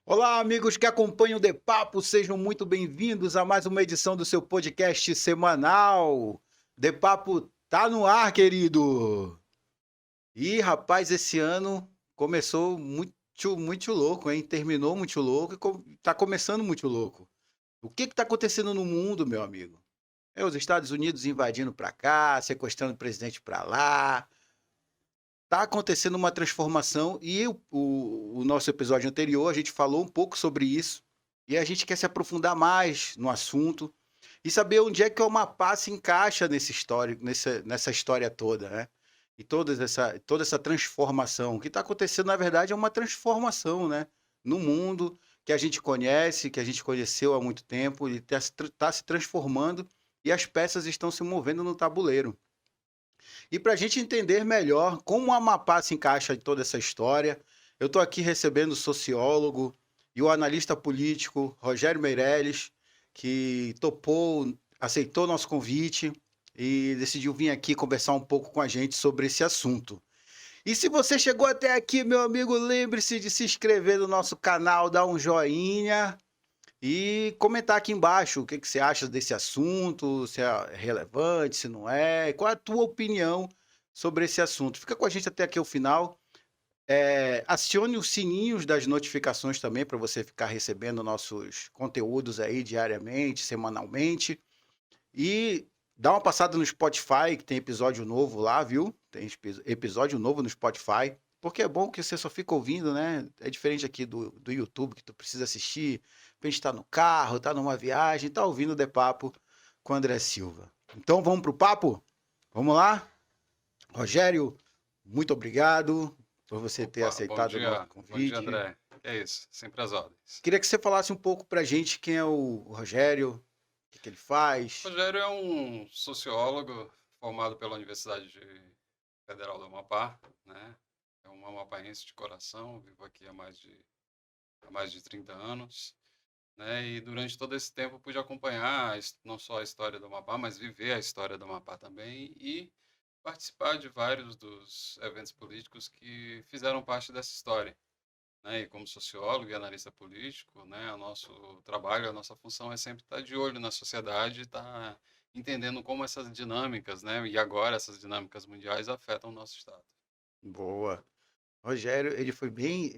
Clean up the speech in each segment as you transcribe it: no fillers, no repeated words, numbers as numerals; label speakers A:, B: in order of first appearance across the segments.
A: Olá, amigos que acompanham o The Papo, sejam muito bem-vindos a mais uma edição do seu podcast semanal. The Papo tá no ar, querido. E, rapaz, esse ano começou muito louco, hein? Terminou muito louco e tá começando muito louco. O que que tá acontecendo no mundo, meu amigo? É os Estados Unidos invadindo pra cá, sequestrando o presidente pra lá. Tá acontecendo uma transformação e o nosso episódio anterior a gente falou um pouco sobre isso e a gente quer se aprofundar mais no assunto e saber onde é que o Amapá se encaixa nesse histórico, nessa história toda, né? E toda essa transformação. O que está acontecendo, na verdade, é uma transformação, né? No mundo que a gente conhece, que a gente conheceu há muito tempo, e está se transformando e as peças estão se movendo no tabuleiro. E para a gente entender melhor como o Amapá se encaixa em toda essa história, eu estou aqui recebendo o sociólogo e o analista político Rogério Meirelles, que aceitou nosso convite e decidiu vir aqui conversar um pouco com a gente sobre esse assunto. E se você chegou até aqui, meu amigo, lembre-se de se inscrever no nosso canal, dar um joinha e comentar aqui embaixo o que você acha desse assunto, se é relevante, se não é, qual é a tua opinião sobre esse assunto. Fica com a gente até aqui o final. Acione os sininhos das notificações também para você ficar recebendo nossos conteúdos aí diariamente, semanalmente. E dá uma passada no Spotify, que tem episódio novo lá, viu? Tem episódio novo no Spotify. Porque é bom que você só fica ouvindo, né? É diferente aqui do YouTube, que tu precisa assistir. A gente tá no carro, tá numa viagem, tá ouvindo o The Papo com o André Silva. Então vamos pro papo? Vamos lá? Rogério, muito obrigado por você ter
B: Opa,
A: aceitado o nosso
B: bom dia,
A: convite.
B: André. É isso, sempre às ordens.
A: Queria que você falasse um pouco pra gente quem é o Rogério, o que ele faz.
B: Rogério é um sociólogo formado pela Federal do Amapá, né? É um amapaense de coração, vivo aqui há mais de 30 anos, né? E durante todo esse tempo pude acompanhar não só a história do Amapá, mas viver a história do Amapá também e participar de vários dos eventos políticos que fizeram parte dessa história. Né, e como sociólogo e analista político, né, o nosso trabalho, a nossa função é sempre estar de olho na sociedade, estar entendendo como essas dinâmicas, né, e agora essas dinâmicas mundiais afetam o nosso estado.
A: Boa. Rogério, ele foi bem,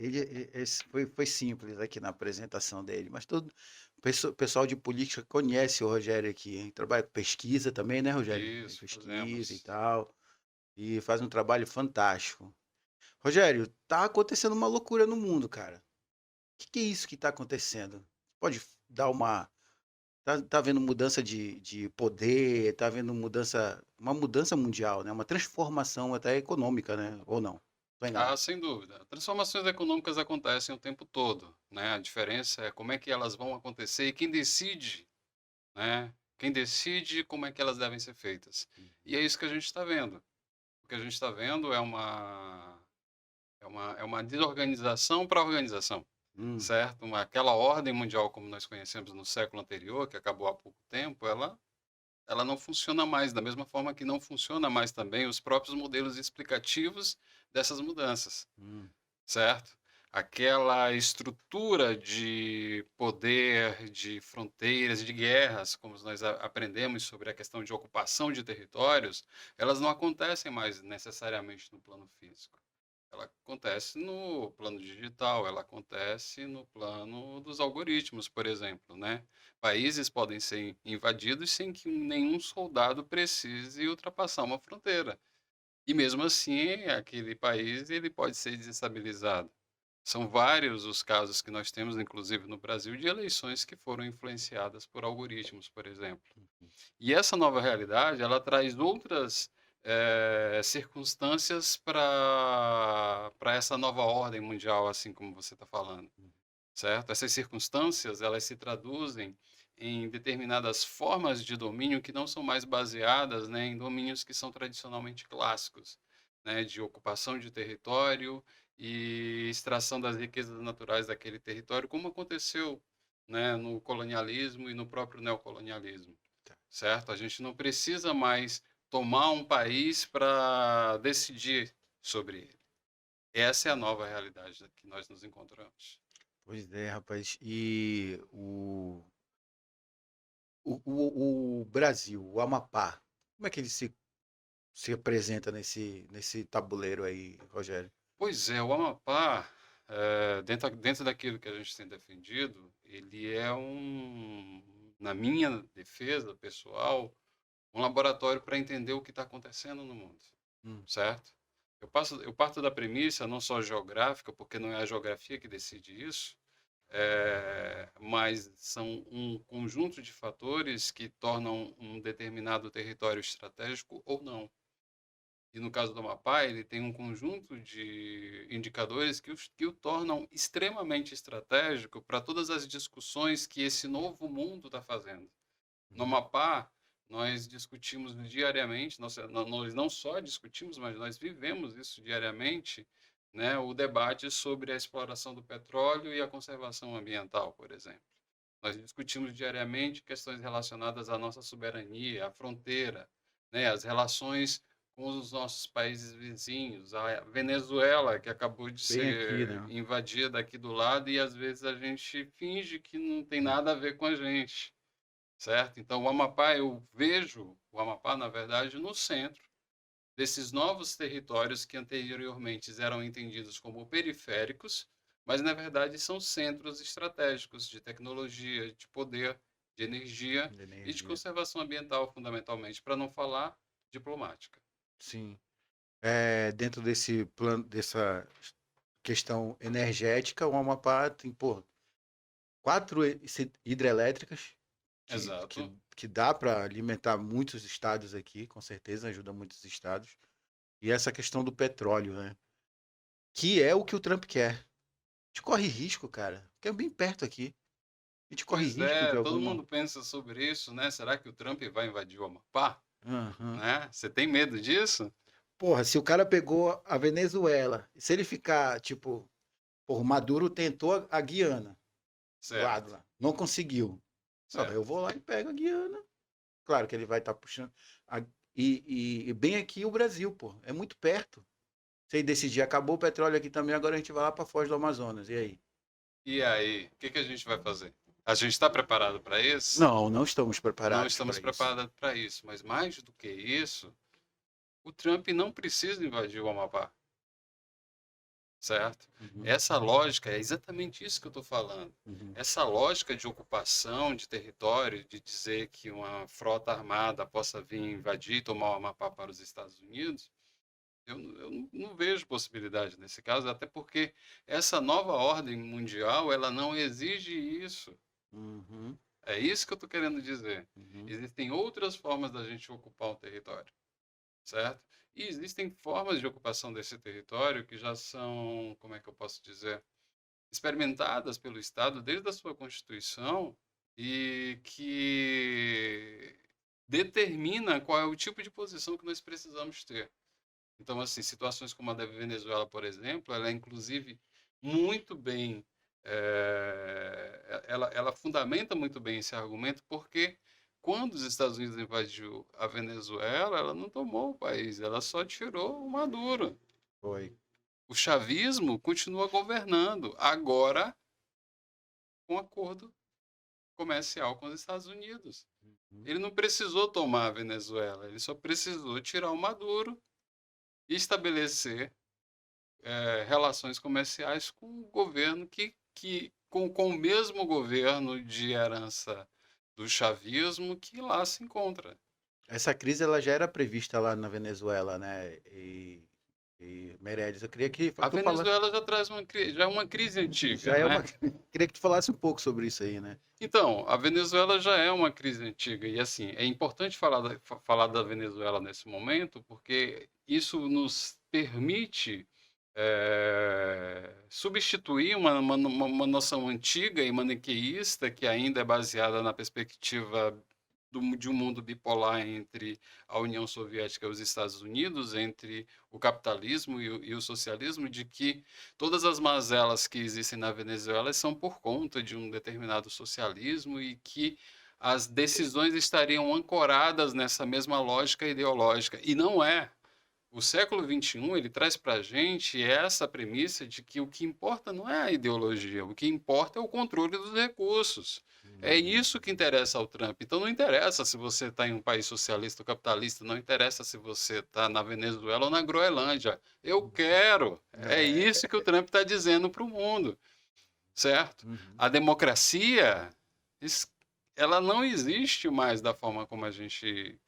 A: esse foi simples aqui na apresentação dele, mas todo pessoal de política conhece o Rogério aqui, hein? Trabalha com pesquisa também, né, Rogério? Ele
B: Isso,
A: pesquisa e
B: fazemos.
A: tal, e faz um trabalho fantástico. Rogério, tá acontecendo uma loucura no mundo, cara. O que que é isso que tá acontecendo? Pode dar uma. Tá havendo mudança de poder, tá havendo uma mudança mundial, né? Uma transformação até econômica, né? Ou não? Tô
B: Ah,
A: enganado.
B: sem dúvida. Transformações econômicas acontecem o tempo todo, né? A diferença é como é que elas vão acontecer e quem decide, né? Quem decide como é que elas devem ser feitas. E é isso que a gente está vendo. O que a gente está vendo é uma desorganização para a organização.
A: Hum,
B: Certo? Aquela ordem mundial como nós conhecemos no século anterior, que acabou há pouco tempo, ela não funciona mais, da mesma forma que não funciona mais também os próprios modelos explicativos dessas mudanças,
A: hum.
B: certo? Aquela estrutura de poder, de fronteiras, de guerras, como nós aprendemos sobre a questão de ocupação de territórios, elas não acontecem mais necessariamente no plano físico. Ela acontece no plano digital, ela acontece no plano dos algoritmos, por exemplo, né? Países podem ser invadidos sem que nenhum soldado precise ultrapassar uma fronteira. E mesmo assim, aquele país ele pode ser desestabilizado. São vários os casos que nós temos, inclusive no Brasil, de eleições que foram influenciadas por algoritmos, por exemplo. E essa nova realidade, ela traz outras, circunstâncias para essa nova ordem mundial, assim como você está falando, certo? Essas circunstâncias, elas se traduzem em determinadas formas de domínio que não são mais baseadas, né, em domínios que são tradicionalmente clássicos, né, de ocupação de território e extração das riquezas naturais daquele território, como aconteceu, né, no colonialismo e no próprio neocolonialismo. Certo? A gente não precisa mais tomar um país para decidir sobre ele. Essa é a nova realidade que nós nos encontramos.
A: Pois é, rapaz. E o Brasil, o Amapá, como é que ele se apresenta nesse tabuleiro aí, Rogério?
B: Pois é, o Amapá, dentro daquilo que a gente tem defendido, ele é na minha defesa pessoal, um laboratório para entender o que está acontecendo no mundo,
A: Hum,
B: certo? Eu parto da premissa, não só geográfica, porque não é a geografia que decide isso, mas são um conjunto de fatores que tornam um determinado território estratégico ou não. E no caso do Amapá, ele tem um conjunto de indicadores que o tornam extremamente estratégico para todas as discussões que esse novo mundo está fazendo. No
A: uhum,
B: Amapá, nós discutimos diariamente, nós não só discutimos, mas nós vivemos isso diariamente, né, o debate sobre a exploração do petróleo e a conservação ambiental, por exemplo. Nós discutimos diariamente questões relacionadas à nossa soberania, à fronteira, né, as relações com os nossos países vizinhos, a Venezuela, que acabou de
A: bem aqui,
B: ser
A: né?
B: invadida aqui do lado e às vezes a gente finge que não tem nada a ver com a gente, certo? Então, o Amapá, eu vejo o Amapá, na verdade, no centro desses novos territórios que anteriormente eram entendidos como periféricos, mas na verdade são centros estratégicos de tecnologia, de poder, de energia
A: De
B: e de
A: energia.
B: conservação ambiental, fundamentalmente, para não falar diplomática.
A: Sim. Dentro desse plano, dessa questão energética, o Amapá tem, pô, 4 hidrelétricas que, que,
B: Exato.
A: que dá para alimentar muitos estados aqui, com certeza ajuda muitos estados. E essa questão do petróleo, né? Que é o que o Trump quer. A gente corre risco, cara, porque é bem perto aqui. A gente corre
B: Pois
A: risco de
B: é, todo
A: alguma.
B: mundo pensa sobre isso, né? Será que o Trump vai invadir o Amapá?
A: Aham.
B: Né? Você tem medo disso?
A: Porra, se o cara pegou a Venezuela, se ele ficar, tipo, porra, o Maduro tentou a Guiana, do lado
B: Certo,
A: lá, não conseguiu. Não, eu
B: certo.
A: vou lá e pego a Guiana. Claro que ele vai estar puxando. a- e bem aqui o Brasil, pô, é muito perto. Se ele decidir, acabou o petróleo aqui também, agora a gente vai lá para Foz do Amazonas. E aí?
B: E aí, o que que a gente vai fazer? A gente está preparado para isso?
A: Não, não estamos
B: Não
A: preparados
B: estamos
A: para isso.
B: preparados para isso, mas mais do que isso, o Trump não precisa invadir o Amapá, certo?
A: Uhum,
B: Essa lógica é exatamente isso que eu estou falando.
A: uhum.
B: Essa lógica de ocupação de território, de dizer que uma frota armada possa vir invadir e tomar o Amapá para os Estados Unidos, eu não vejo possibilidade nesse caso, até porque essa nova ordem mundial, ela não exige isso.
A: Uhum,
B: É isso que eu estou querendo dizer.
A: uhum.
B: Existem outras formas da gente ocupar um território, certo? E existem formas de ocupação desse território que já são, como é que eu posso dizer, experimentadas pelo Estado desde a sua Constituição e que determina qual é o tipo de posição que nós precisamos ter. Então, assim, situações como a da Venezuela, por exemplo, ela é inclusive muito bem, ela fundamenta muito bem esse argumento, porque quando os Estados Unidos invadiu a Venezuela, ela não tomou o país, ela só tirou o Maduro.
A: Foi.
B: O chavismo continua governando, agora com acordo comercial com os Estados Unidos.
A: Uhum.
B: Ele não precisou tomar a Venezuela, ele só precisou tirar o Maduro e estabelecer relações comerciais com o governo com o mesmo governo de herança do chavismo que lá se encontra.
A: Essa crise ela já era prevista lá na Venezuela, né? E Meirelles, eu queria que
B: A
A: tu falasse.
B: Venezuela já traz já é uma crise antiga,
A: Já é uma.
B: né?
A: Queria que tu falasse um pouco sobre isso aí, né?
B: Então, a Venezuela já é uma crise antiga e assim, é importante falar da Venezuela nesse momento, porque isso nos permite substituir uma noção antiga e maniqueísta que ainda é baseada na perspectiva de um mundo bipolar entre a União Soviética e os Estados Unidos, entre o capitalismo e o socialismo, de que todas as mazelas que existem na Venezuela são por conta de um determinado socialismo e que as decisões estariam ancoradas nessa mesma lógica ideológica. E não é. O século XXI, ele traz para a gente essa premissa de que o que importa não é a ideologia, o que importa é o controle dos recursos. É isso que interessa ao Trump. Então não interessa se você está em um país socialista ou capitalista, não interessa se você está na Venezuela ou na Groenlândia. Eu quero. É
A: É.
B: isso que o Trump está dizendo para o mundo, certo?
A: Uhum.
B: A democracia, ela não existe mais da forma como a gente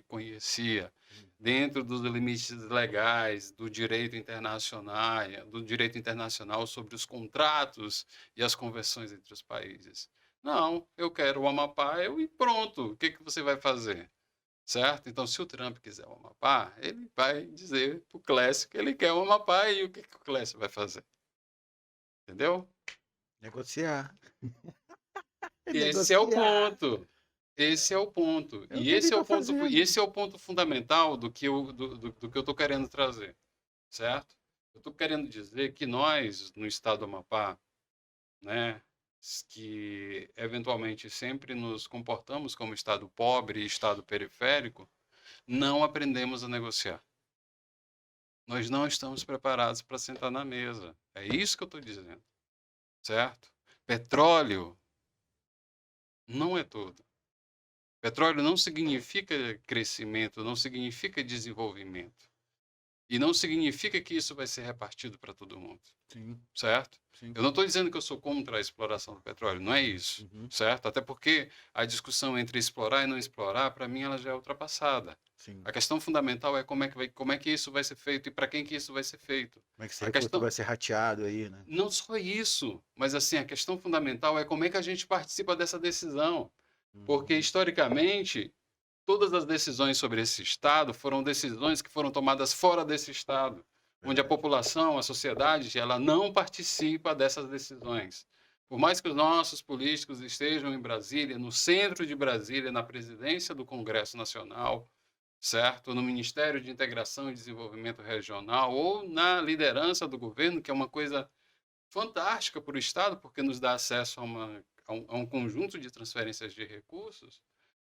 B: conhecia, dentro dos limites legais do direito internacional sobre os contratos e as conversões entre os países. Não, eu quero o Amapá, e pronto. O que que você vai fazer? Certo? Então, se o Trump quiser o Amapá, ele vai dizer para o Clécio que ele quer o Amapá, e o que que o Clécio vai fazer? Entendeu?
A: Negociar.
B: Esse é o
A: Negociar.
B: ponto. Esse é o ponto.
A: É o que ele está
B: E
A: fazendo.
B: esse é o ponto fundamental do que eu estou querendo trazer, certo? Eu estou querendo dizer que nós, no estado do Amapá, né, que eventualmente sempre nos comportamos como estado pobre e estado periférico, não aprendemos a negociar. Nós não estamos preparados para sentar na mesa. É isso que eu estou dizendo, certo? Petróleo não é tudo. Petróleo não significa crescimento, não significa desenvolvimento. E não significa que isso vai ser repartido para todo mundo,
A: Sim,
B: certo?
A: sim.
B: Eu não estou dizendo que eu sou contra a exploração do petróleo, não é isso,
A: Uhum.
B: certo? Até porque a discussão entre explorar e não explorar, para mim, ela já é ultrapassada.
A: Sim.
B: A questão fundamental é como é que isso vai ser feito e para quem que isso vai ser feito.
A: Como é que esse
B: A
A: recurso
B: questão,
A: vai ser rateado aí, né?
B: não só isso, mas assim, a questão fundamental é como é que a gente participa dessa decisão. Porque,
A: Uhum.
B: historicamente, todas as decisões sobre esse Estado foram decisões que foram tomadas fora desse Estado, onde a
A: Verdade.
B: população, a sociedade, ela não participa dessas decisões. Por mais que os nossos políticos estejam em Brasília, no centro de Brasília, na presidência do Congresso Nacional, certo? No Ministério de Integração e Desenvolvimento Regional, ou na liderança do governo, que é uma coisa fantástica para o Estado, porque nos dá acesso a um conjunto de transferências de recursos,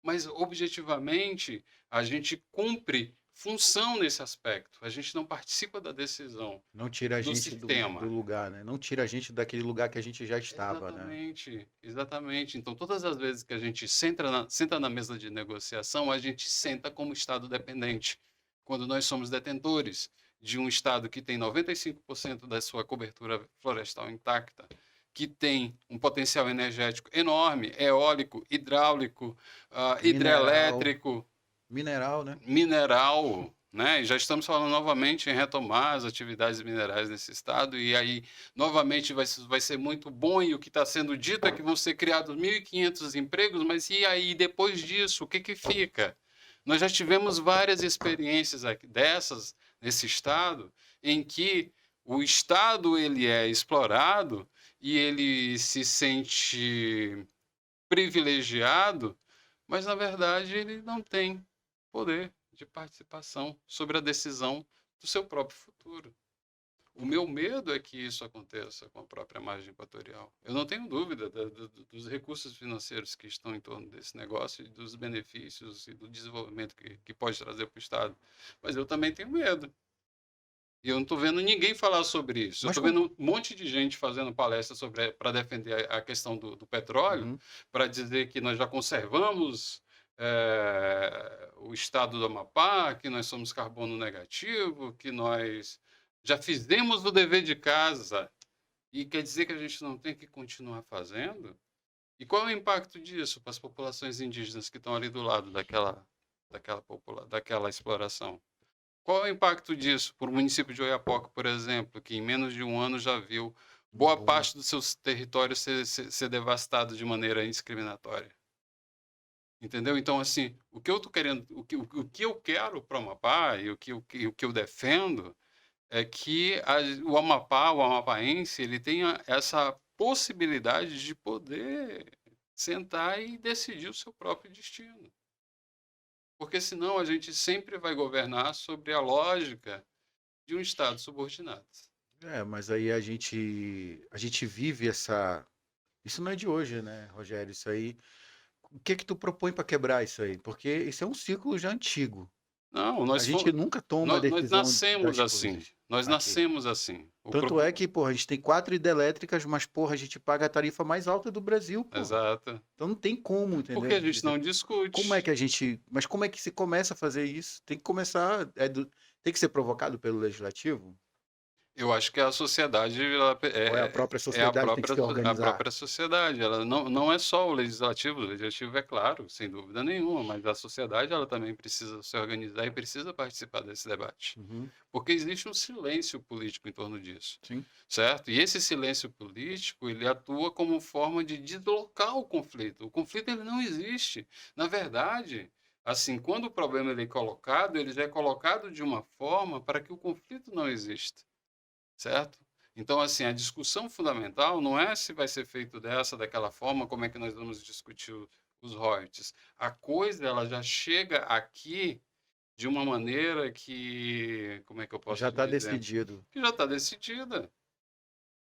B: mas objetivamente a gente cumpre função nesse aspecto. A gente não participa da decisão
A: Não tira a
B: do
A: gente do
B: sistema.
A: lugar, né? Não tira a gente daquele lugar que a gente já estava, né?
B: Exatamente, exatamente. Então, todas as vezes que a gente senta na mesa de negociação, a gente senta como Estado dependente. Quando nós somos detentores de um Estado que tem 95% da sua cobertura florestal intacta, que tem um potencial energético enorme, eólico, hidráulico,
A: Mineral.
B: hidrelétrico,
A: Mineral, né?
B: mineral, né? E já estamos falando novamente em retomar as atividades minerais nesse estado, e aí, novamente, vai ser muito bom, e o que está sendo dito é que vão ser criados 1.500 empregos, mas e aí, depois disso, o que que fica? Nós já tivemos várias experiências dessas nesse estado, em que o estado ele é explorado e ele se sente privilegiado, mas na verdade ele não tem poder de participação sobre a decisão do seu próprio futuro. O meu medo é que isso aconteça com a própria margem equatorial. Eu não tenho dúvida dos recursos financeiros que estão em torno desse negócio e dos benefícios e do desenvolvimento que pode trazer para o Estado. Mas eu também tenho medo. E eu não estou vendo ninguém falar sobre isso. Eu
A: Mas
B: estou
A: com...
B: vendo um monte de gente fazendo palestra para defender a questão do petróleo,
A: Uhum.
B: para dizer que nós já conservamos o estado do Amapá, que nós somos carbono negativo, que nós já fizemos o dever de casa. E quer dizer que a gente não tem que continuar fazendo? E qual é o impacto disso para as populações indígenas que estão ali do lado daquela exploração? Qual é o impacto disso para o município de Oiapoque, por exemplo, que em menos de um ano já viu
A: Um
B: boa
A: boom.
B: parte dos seus territórios ser devastado de maneira indiscriminatória? Entendeu? Então, assim, o que eu tô querendo, o que eu quero para o Amapá e o que eu defendo é que o Amapá, o amapaense, ele tenha essa possibilidade de poder sentar e decidir o seu próprio destino. Porque senão a gente sempre vai governar sobre a lógica de um Estado subordinado.
A: É, mas aí a gente vive essa. Isso não é de hoje, né, Rogério? Isso aí. O que que tu propõe para quebrar isso aí? Porque isso é um ciclo já antigo.
B: Não,
A: A gente nunca toma a
B: nós
A: decisão
B: nascemos
A: das
B: assim.
A: coisas
B: Nós
A: aqui.
B: nascemos assim.
A: Tanto é que, porra, a gente tem 4 hidrelétricas, mas, porra, a gente paga a tarifa mais alta do Brasil, porra.
B: Exato.
A: Então não tem como,
B: Porque
A: entendeu?
B: a gente não
A: Como é
B: discute.
A: que a gente. Mas como é que se começa a fazer isso? Tem que começar. Tem que ser provocado pelo legislativo?
B: Eu acho que a sociedade ela
A: Ou é a própria
B: é
A: sociedade que tem que se
B: a
A: organizar?
B: própria sociedade. Ela não é só o legislativo é claro, sem dúvida nenhuma, mas a sociedade ela também precisa se organizar e precisa participar desse debate.
A: Uhum,
B: Porque existe um silêncio político em torno disso,
A: sim.
B: certo? E esse silêncio político, ele atua como forma de deslocar o conflito. O conflito ele não existe. Na verdade, assim, quando o problema ele é colocado, ele já é colocado de uma forma para que o conflito não exista, certo? Então, assim, a discussão fundamental não é se vai ser feito dessa, daquela forma, como é que nós vamos discutir os royalties. A coisa, ela já chega aqui de uma maneira que, como é que eu
A: Já
B: posso
A: está
B: dizer?
A: decidido.
B: Que já está decidida.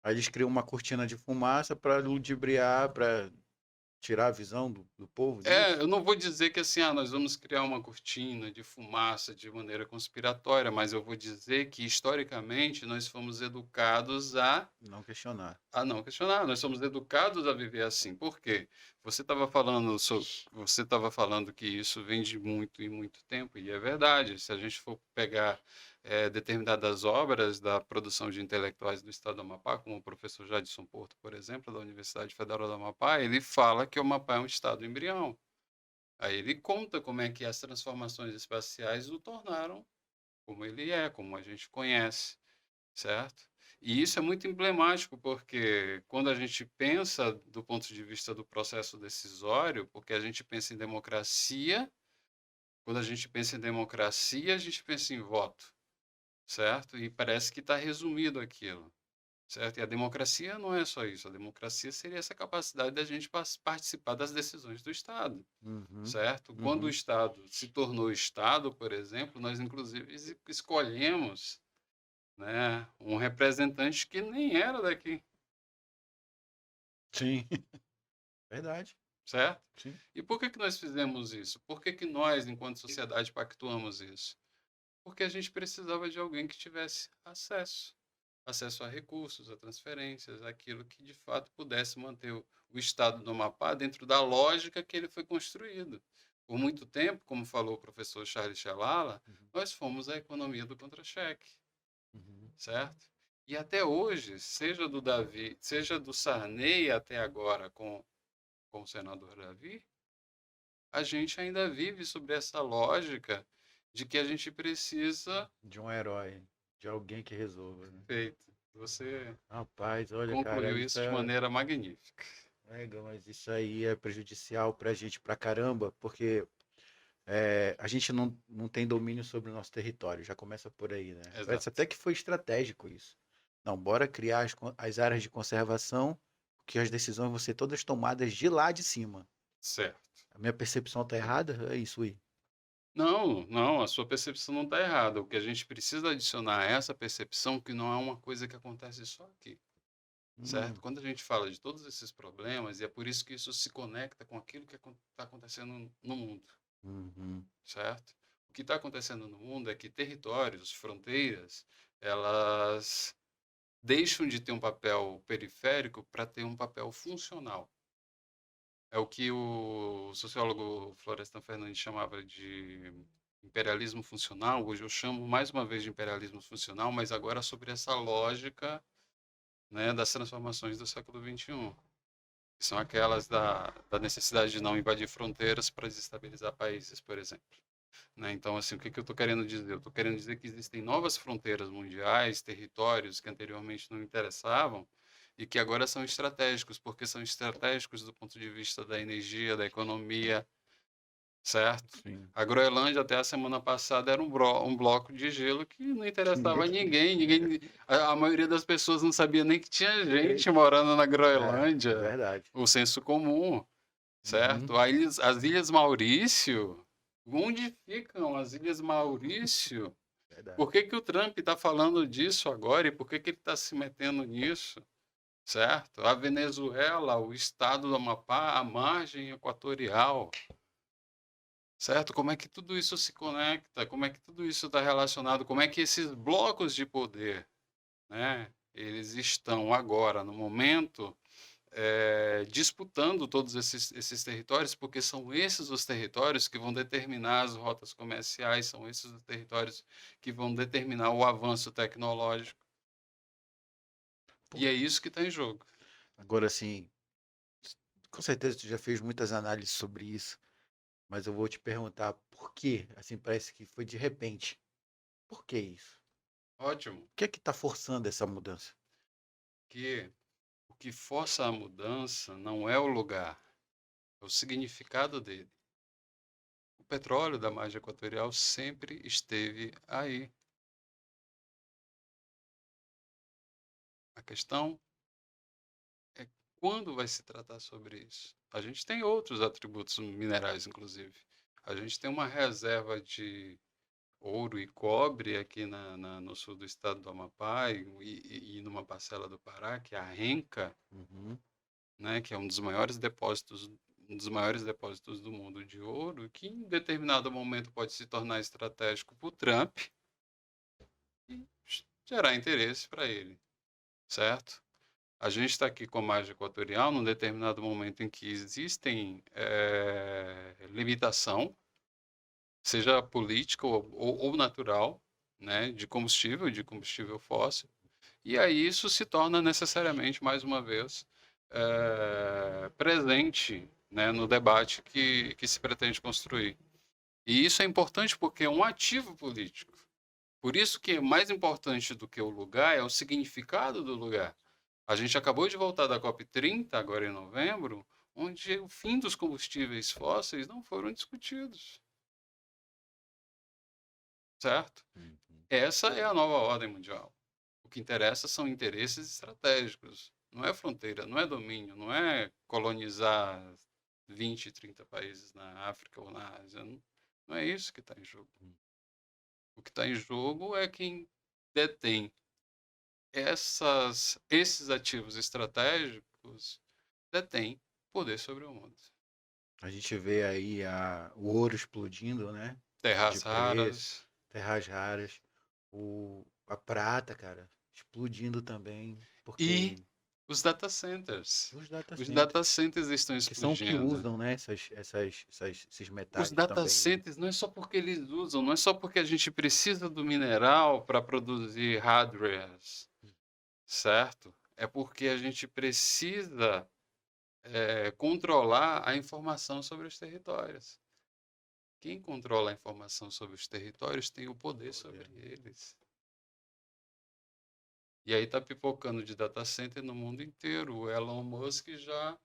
A: Aí eles criam uma cortina de fumaça para ludibriar, para tirar a visão do povo
B: É,
A: disso.
B: eu não vou dizer que assim, nós vamos criar uma cortina de fumaça de maneira conspiratória, mas eu vou dizer que historicamente nós fomos educados
A: Não questionar.
B: a não questionar, nós somos educados a viver assim. Por quê? Você estava falando que isso vem de muito e muito tempo, e é verdade. Se a gente for pegar determinadas obras da produção de intelectuais do Estado do Amapá, como o professor Jadson Porto, por exemplo, da Universidade Federal do Amapá, ele fala que o Amapá é um estado embrião. Aí ele conta como é que as transformações espaciais o tornaram como ele é, como a gente conhece, certo? E isso é muito emblemático, porque quando a gente pensa do ponto de vista do processo decisório, porque a gente pensa em democracia, quando a gente pensa em democracia, a gente pensa em voto, certo? E parece que está resumido aquilo, certo? E a democracia não é só isso, a democracia seria essa capacidade da gente participar das decisões do Estado,
A: Uhum,
B: certo? Quando o
A: uhum.
B: Estado se tornou Estado, por exemplo, nós inclusive escolhemos, né, um representante que nem era daqui,
A: Sim, verdade.
B: certo?
A: Sim.
B: E por que que nós fizemos isso? Por que que nós, enquanto sociedade, pactuamos isso? Porque a gente precisava de alguém que tivesse acesso a recursos, a transferências, aquilo que de fato pudesse manter o Estado do Amapá dentro da lógica que ele foi construído. Por muito tempo, como falou o professor Charles Chalala,
A: Uhum,
B: nós fomos a economia do contra-cheque,
A: uhum.
B: certo? E até hoje, seja do Davi, seja do Sarney até agora com o senador Davi, a gente ainda vive sobre essa lógica de que a gente precisa.
A: De um herói, de alguém que resolva, né?
B: Feito. Você
A: Rapaz, olha, cara,
B: concluiu
A: isso
B: isso de
A: é
B: maneira magnífica.
A: legal, mas isso aí é prejudicial pra gente pra caramba, porque a gente não tem domínio sobre o nosso território, já começa por aí, né? Parece
B: Exato.
A: até que foi estratégico isso. Não, bora criar as áreas de conservação, que as decisões vão ser todas tomadas de lá de cima.
B: Certo.
A: A minha percepção tá errada? É isso aí.
B: Não, não, a sua percepção não está errada. O que a gente precisa adicionar é essa percepção que não é uma coisa que acontece só aqui, certo?
A: Hum,
B: Quando a gente fala de todos esses problemas, e é por isso que isso se conecta com aquilo que está acontecendo no mundo,
A: uhum.
B: certo? O que está acontecendo no mundo é que territórios, fronteiras, elas deixam de ter um papel periférico para ter um papel funcional. É o que o sociólogo Florestan Fernandes chamava de imperialismo funcional. Hoje eu chamo mais uma vez de imperialismo funcional, mas agora sobre essa lógica, né, das transformações do século XXI, que são aquelas da necessidade de não invadir fronteiras para desestabilizar países, por exemplo. Né? Então, assim, o que que eu estou querendo dizer? Eu estou querendo dizer que existem novas fronteiras mundiais, territórios que anteriormente não interessavam e que agora são estratégicos, porque são estratégicos do ponto de vista da energia, da economia, certo?
A: Sim.
B: A Groenlândia, até a semana passada, era um bloco de gelo que não
A: Que
B: interessava
A: ninguém.
B: a ninguém, a maioria das pessoas não sabia nem que tinha gente morando na
A: É
B: Groenlândia,
A: verdade.
B: o senso comum,
A: Uhum.
B: certo? As Ilhas Maurício, onde ficam as Ilhas Maurício?
A: Verdade.
B: Por que que o Trump está falando disso agora e por que que ele está se metendo nisso, certo? A Venezuela, o estado do Amapá, a margem equatorial, certo? Como é que tudo isso se conecta? Como é que tudo isso está relacionado? Como é que esses blocos de poder, né, eles estão agora, no momento, disputando todos esses territórios, porque são esses os territórios que vão determinar as rotas comerciais, são esses os territórios que vão determinar o avanço tecnológico.
A: Pô,
B: E é isso que está em jogo.
A: agora, assim, com certeza tu já fez muitas análises sobre isso, mas eu vou te perguntar por quê? Assim, parece que foi de repente. Por que isso?
B: Ótimo,
A: O que é que está forçando essa mudança?
B: que o que força a mudança não é o lugar, é o significado dele. O petróleo da margem equatorial sempre esteve aí. A questão é quando vai se tratar sobre isso. A gente tem outros atributos minerais, inclusive. A gente tem uma reserva de ouro e cobre aqui no sul do estado do Amapá e numa parcela do Pará, que é a Renca,
A: Uhum.
B: né, que é um dos maiores depósitos do mundo de ouro, que em determinado momento pode se tornar estratégico para o Trump e gerar interesse para ele, certo? A gente está aqui com a margem equatorial num determinado momento em que existem limitação, seja política ou natural, né, de combustível fóssil, e aí isso se torna necessariamente, mais uma vez, presente, né, no debate que se pretende construir. E isso é importante porque é um ativo político. Por isso que mais importante do que o lugar é o significado do lugar. A gente acabou de voltar da COP30, agora em novembro, onde o fim dos combustíveis fósseis não foram discutidos, certo?
A: Uhum.
B: Essa é a nova ordem mundial. O que interessa são interesses estratégicos. Não é fronteira, não é domínio, não é colonizar 20, 30 países na África ou na Ásia. Não é isso que está em jogo. O que está em jogo é quem detém esses ativos estratégicos detém poder sobre o mundo.
A: A gente vê aí o ouro explodindo, né? De
B: Terras
A: preço,
B: raras.
A: terras raras, a prata, cara, explodindo também,
B: E
A: porque
B: os data centers.
A: os data
B: Os
A: centers,
B: data centers estão
A: que são que
B: explodindo.
A: usam, né, esses
B: Os
A: metais
B: data
A: também, né?
B: centers não é só porque eles usam, não é só porque a gente precisa do mineral para produzir hardwares, certo? É porque a gente precisa controlar a informação sobre os territórios. Quem controla a informação sobre os territórios tem o poder sobre eles. E aí está pipocando de data center no mundo inteiro. O Elon Musk já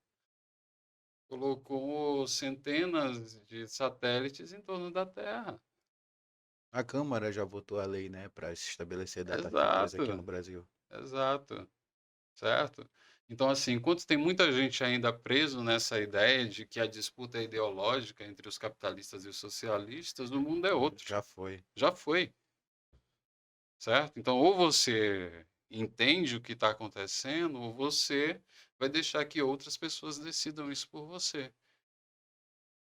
B: colocou centenas de satélites em torno da Terra.
A: A Câmara já votou a lei, né, para se estabelecer data centers aqui no
B: Exato,
A: Brasil.
B: exato, certo? Então, assim, enquanto tem muita gente ainda preso nessa ideia de que a disputa é ideológica entre os capitalistas e os socialistas, o mundo é outro.
A: Já foi.
B: Já foi, certo? Então, ou você entende o que está acontecendo, ou você vai deixar que outras pessoas decidam isso por você.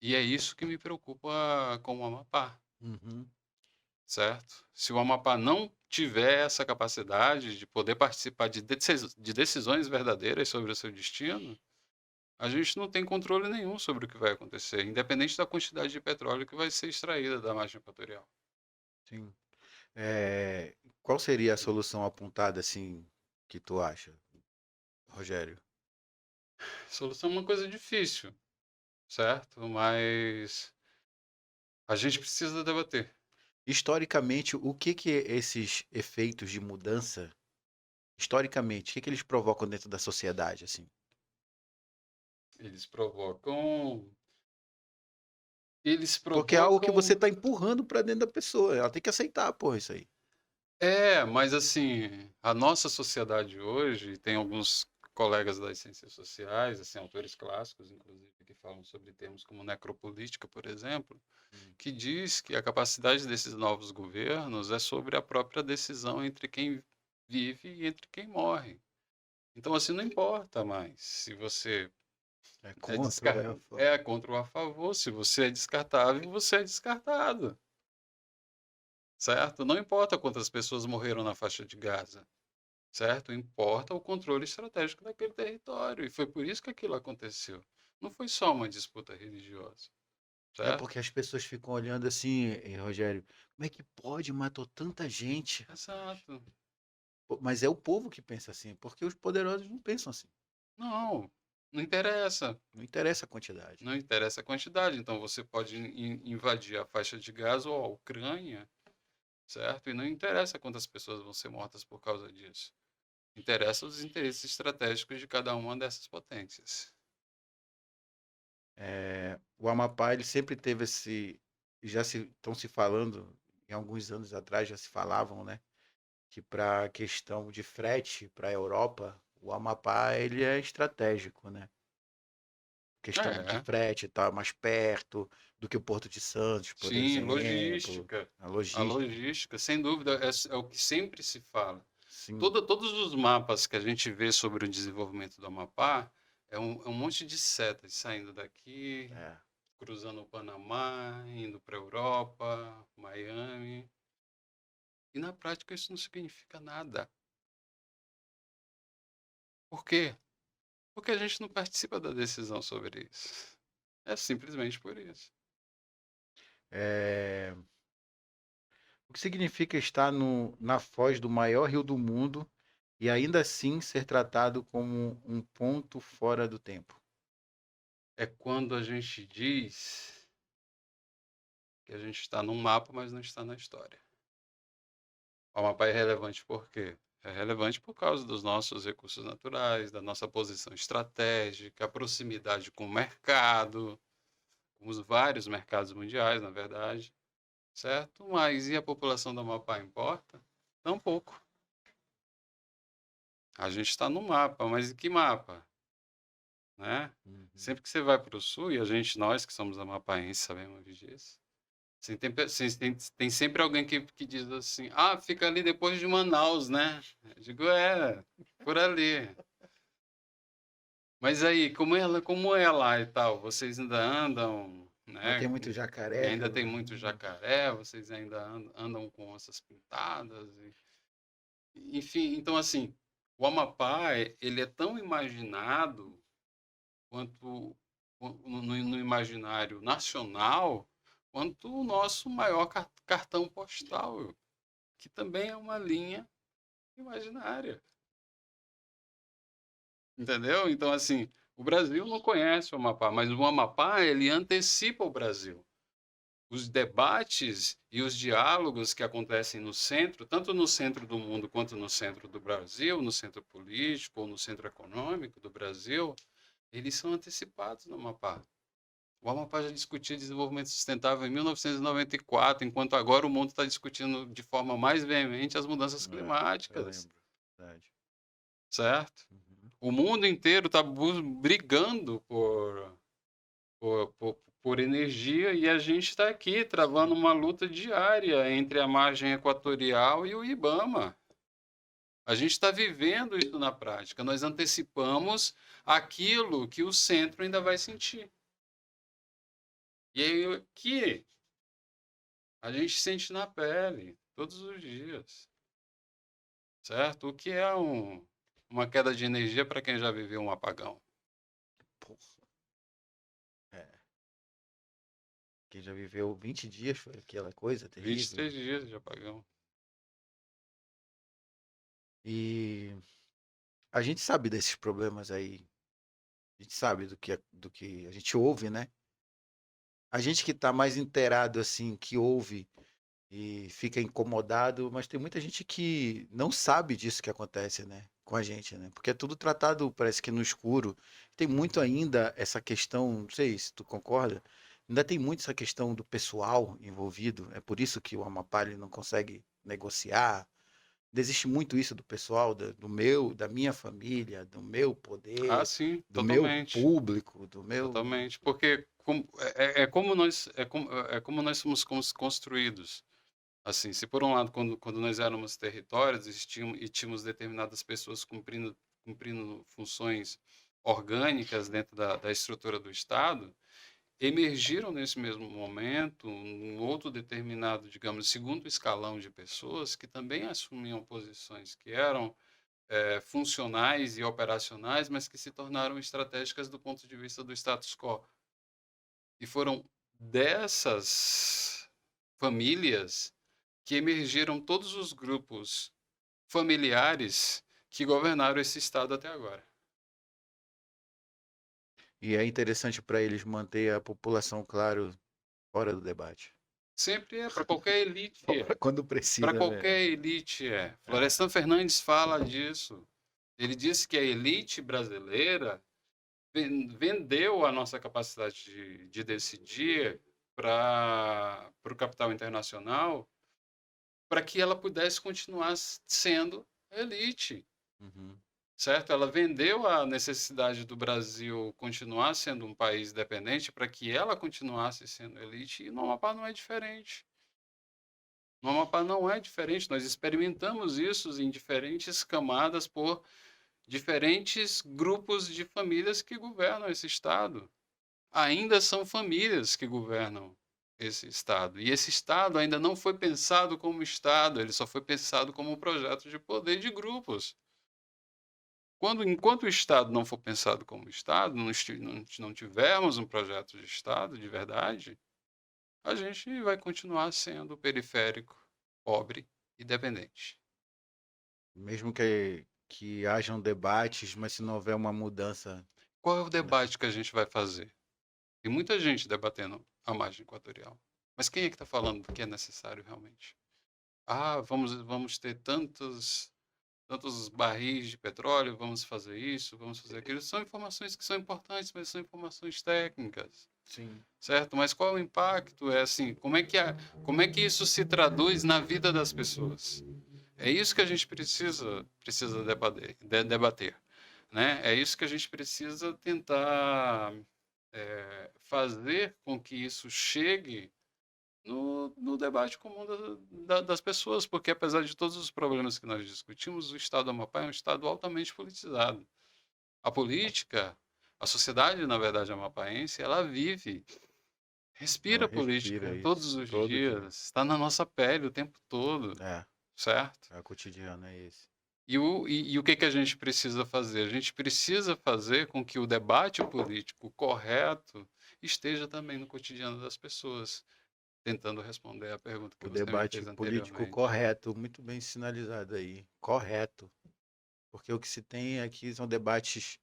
B: E é isso que me preocupa com o Amapá,
A: Uhum.
B: certo? Se o Amapá não tiver essa capacidade de poder participar de decisões verdadeiras sobre o seu destino, a gente não tem controle nenhum sobre o que vai acontecer, independente da quantidade de petróleo que vai ser extraída da margem equatorial.
A: Sim. Qual seria a solução apontada, assim, que tu acha, Rogério?
B: Solução é uma coisa difícil, certo? Mas a gente precisa debater.
A: Historicamente, o que que esses efeitos de mudança, historicamente, o que que eles provocam dentro da sociedade, assim?
B: Eles provocam. Eles
A: Porque é algo que você
B: provocam.
A: tá empurrando pra dentro da pessoa, ela tem que aceitar, porra, isso aí.
B: Mas assim, a nossa sociedade hoje, tem alguns colegas das ciências sociais, assim, autores clássicos, inclusive, que falam sobre termos como necropolítica, por exemplo,
A: Hum.
B: que diz que a capacidade desses novos governos é sobre a própria decisão entre quem vive e entre quem morre. Então, assim, não importa mais se você
A: É
B: É,
A: contra ou é a favor?
B: é contra ou a favor. Se você é descartável, você é descartado, certo? Não importa quantas pessoas morreram na faixa de Gaza, certo? Importa o controle estratégico daquele território. E foi por isso que aquilo aconteceu. Não foi só uma disputa religiosa,
A: É
B: certo?
A: porque as pessoas ficam olhando assim, Rogério, como é que pode? Matou tanta gente.
B: Exato.
A: Pô, mas é o povo que pensa assim, porque os poderosos não pensam assim.
B: Não, não interessa.
A: Não interessa a quantidade.
B: Não interessa a quantidade. Então você pode invadir a faixa de Gaza ou a Ucrânia, certo? E não interessa quantas pessoas vão ser mortas por causa disso. Interessa os interesses estratégicos de cada uma dessas potências.
A: O Amapá, ele sempre teve já se estão se falando, em alguns anos atrás já se falavam, né, que para a questão de frete para a Europa, o Amapá ele é estratégico, né? Questão de
B: É,
A: frete, tá mais perto do que o Porto de Santos, por
B: sim,
A: exemplo,
B: logística.
A: a
B: A
A: logística.
B: logística, sem dúvida, é o que sempre se fala.
A: Sim,
B: Todos os mapas que a gente vê sobre o desenvolvimento do Amapá é um monte de setas saindo daqui,
A: é.
B: cruzando o Panamá, indo para a Europa, Miami. E na prática isso não significa nada. Por quê? Porque a gente não participa da decisão sobre isso. É simplesmente por isso.
A: É, o que significa estar na foz do maior rio do mundo e ainda assim ser tratado como um ponto fora do tempo?
B: É quando a gente diz que a gente está num mapa, mas não está na história. O mapa é relevante por quê? É relevante por causa dos nossos recursos naturais, da nossa posição estratégica, a proximidade com o mercado, com os vários mercados mundiais, na verdade, certo? Mas e a população do Amapá importa? Tampouco. A gente está no mapa, mas e que mapa? Né?
A: Uhum.
B: Sempre que você vai para o sul, e nós que somos amapaenses sabemos disso, tem sempre alguém que diz assim, ah, fica ali depois de Manaus, né? Eu digo, por ali. Mas aí, como é lá e tal? Vocês ainda andam,
A: Ainda tem
B: né?
A: muito
B: E
A: jacaré
B: ainda tem
A: pelo
B: muito
A: rio.
B: jacaré, vocês ainda andam com onças pintadas. Enfim, então assim, o Amapá, ele é tão imaginado quanto no imaginário nacional, quanto o nosso maior cartão postal, que também é uma linha imaginária. Entendeu? Então, assim, o Brasil não conhece o Amapá, mas o Amapá, ele antecipa o Brasil. Os debates e os diálogos que acontecem no centro, tanto no centro do mundo quanto no centro do Brasil, no centro político ou no centro econômico do Brasil, eles são antecipados no Amapá. O Amapá já discutia desenvolvimento sustentável em 1994, enquanto agora o mundo está discutindo de forma mais veemente as mudanças
A: Eu
B: climáticas,
A: lembro. Verdade.
B: certo?
A: Uhum.
B: O mundo inteiro está brigando por energia e a gente está aqui travando
A: Sim.
B: uma luta diária entre a margem equatorial e o IBAMA. A gente está vivendo isso na prática. Nós antecipamos aquilo que o centro ainda vai sentir. E aí, aqui a gente sente na pele todos os dias, certo? O que é uma queda de energia para quem já viveu um apagão?
A: Porra. É. Quem já viveu 20 dias foi aquela coisa terrível.
B: 23 dias de apagão.
A: E a gente sabe desses problemas aí. A gente sabe do que a gente ouve, né? A gente que tá mais inteirado, assim, que ouve e fica incomodado, mas tem muita gente que não sabe disso que acontece, né? Com a gente, né? Porque é tudo tratado, parece que no escuro. Tem muito ainda essa questão, não sei se tu concorda, ainda tem muito essa questão do pessoal envolvido. É por isso que o Amapá ele não consegue negociar. Existe muito isso do pessoal, da minha família, do meu
B: Ah,
A: poder,
B: sim,
A: do meu
B: totalmente.
A: público, do meu.
B: Totalmente. Porque é como nós somos construídos. Assim, se por um lado, quando nós éramos territórios e tínhamos determinadas pessoas cumprindo funções orgânicas dentro da estrutura do Estado, emergiram nesse mesmo momento um outro determinado, digamos, segundo escalão de pessoas que também assumiam posições que eram funcionais e operacionais, mas que se tornaram estratégicas do ponto de vista do status quo. E foram dessas famílias que emergiram todos os grupos familiares que governaram esse Estado até agora.
A: E é interessante para eles manter a população, claro, fora do debate.
B: Sempre é, para qualquer elite é.
A: Quando
B: Para
A: precisa, né?
B: qualquer elite é. Florestan Fernandes fala disso. Ele disse que a elite brasileira vendeu a nossa capacidade de decidir para o capital internacional para que ela pudesse continuar sendo elite,
A: Uhum.
B: certo? Ela vendeu a necessidade do Brasil continuar sendo um país dependente para que ela continuasse sendo elite, e no Amapá não é diferente. No Amapá não é diferente, nós experimentamos isso em diferentes camadas por diferentes grupos de famílias que governam esse estado. Ainda são famílias que governam esse estado. E esse estado ainda não foi pensado como estado, ele só foi pensado como um projeto de poder de grupos. Enquanto o estado não for pensado como estado, não tivermos um projeto de estado de verdade, a gente vai continuar sendo periférico, pobre e dependente.
A: Mesmo que hajam debates, mas se não houver uma mudança.
B: Qual é o debate que a gente vai fazer? Tem muita gente debatendo a margem equatorial. Mas quem é que está falando do que é necessário realmente? Ah, vamos ter tantos barris de petróleo, vamos fazer isso, vamos fazer aquilo. São informações que são importantes, mas são informações técnicas,
A: Sim.
B: certo? Mas qual é o impacto? É assim, como é que isso se traduz na vida das pessoas? É isso que a gente precisa debater, né? É isso que a gente precisa tentar fazer com que isso chegue no debate comum das pessoas, porque apesar de todos os problemas que nós discutimos, o Estado do Amapá é um Estado altamente politizado. A política, a sociedade, na verdade, amapaense, ela vive,
A: Ela
B: respira
A: respira
B: política
A: isso
B: todos os
A: todo dia.
B: dias, está na nossa pele o tempo todo,
A: É,
B: certo?
A: o cotidiano é esse.
B: E o que a gente precisa fazer? A gente precisa fazer com que o debate político correto esteja também no cotidiano das pessoas, tentando responder à pergunta que
A: O
B: você me
A: debate
B: fez
A: político
B: anteriormente.
A: correto, muito bem sinalizado aí. Correto. Porque o que se tem aqui são debates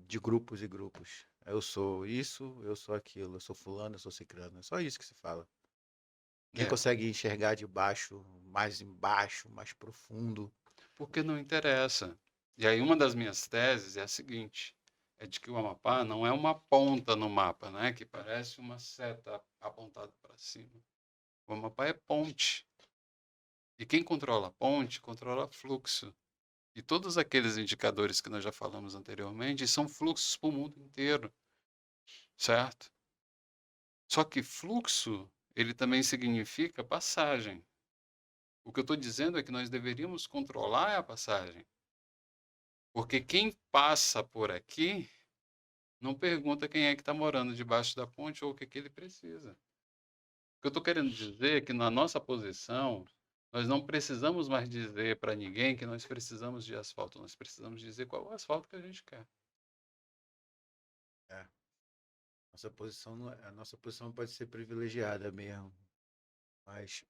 A: de grupos e grupos. Eu sou isso, eu sou aquilo, eu sou fulano, eu sou cicrano. É só isso que se fala. Quem
B: É,
A: consegue enxergar de baixo, mais embaixo, mais profundo.
B: porque não interessa. E aí uma das minhas teses é a seguinte, é de que o Amapá não é uma ponta no mapa, né, que parece uma seta apontada para cima. O Amapá é ponte. E quem controla a ponte, controla fluxo. E todos aqueles indicadores que nós já falamos anteriormente são fluxos para o mundo inteiro, certo? Só que fluxo, ele também significa passagem. O que eu estou dizendo é que nós deveríamos controlar a passagem. Porque quem passa por aqui não pergunta quem é que está morando debaixo da ponte ou o que ele precisa. O que eu estou querendo dizer é que na nossa posição, nós não precisamos mais dizer para ninguém que nós precisamos de asfalto. Nós precisamos dizer qual é o asfalto que a gente quer.
A: É. A nossa posição pode ser privilegiada mesmo, mas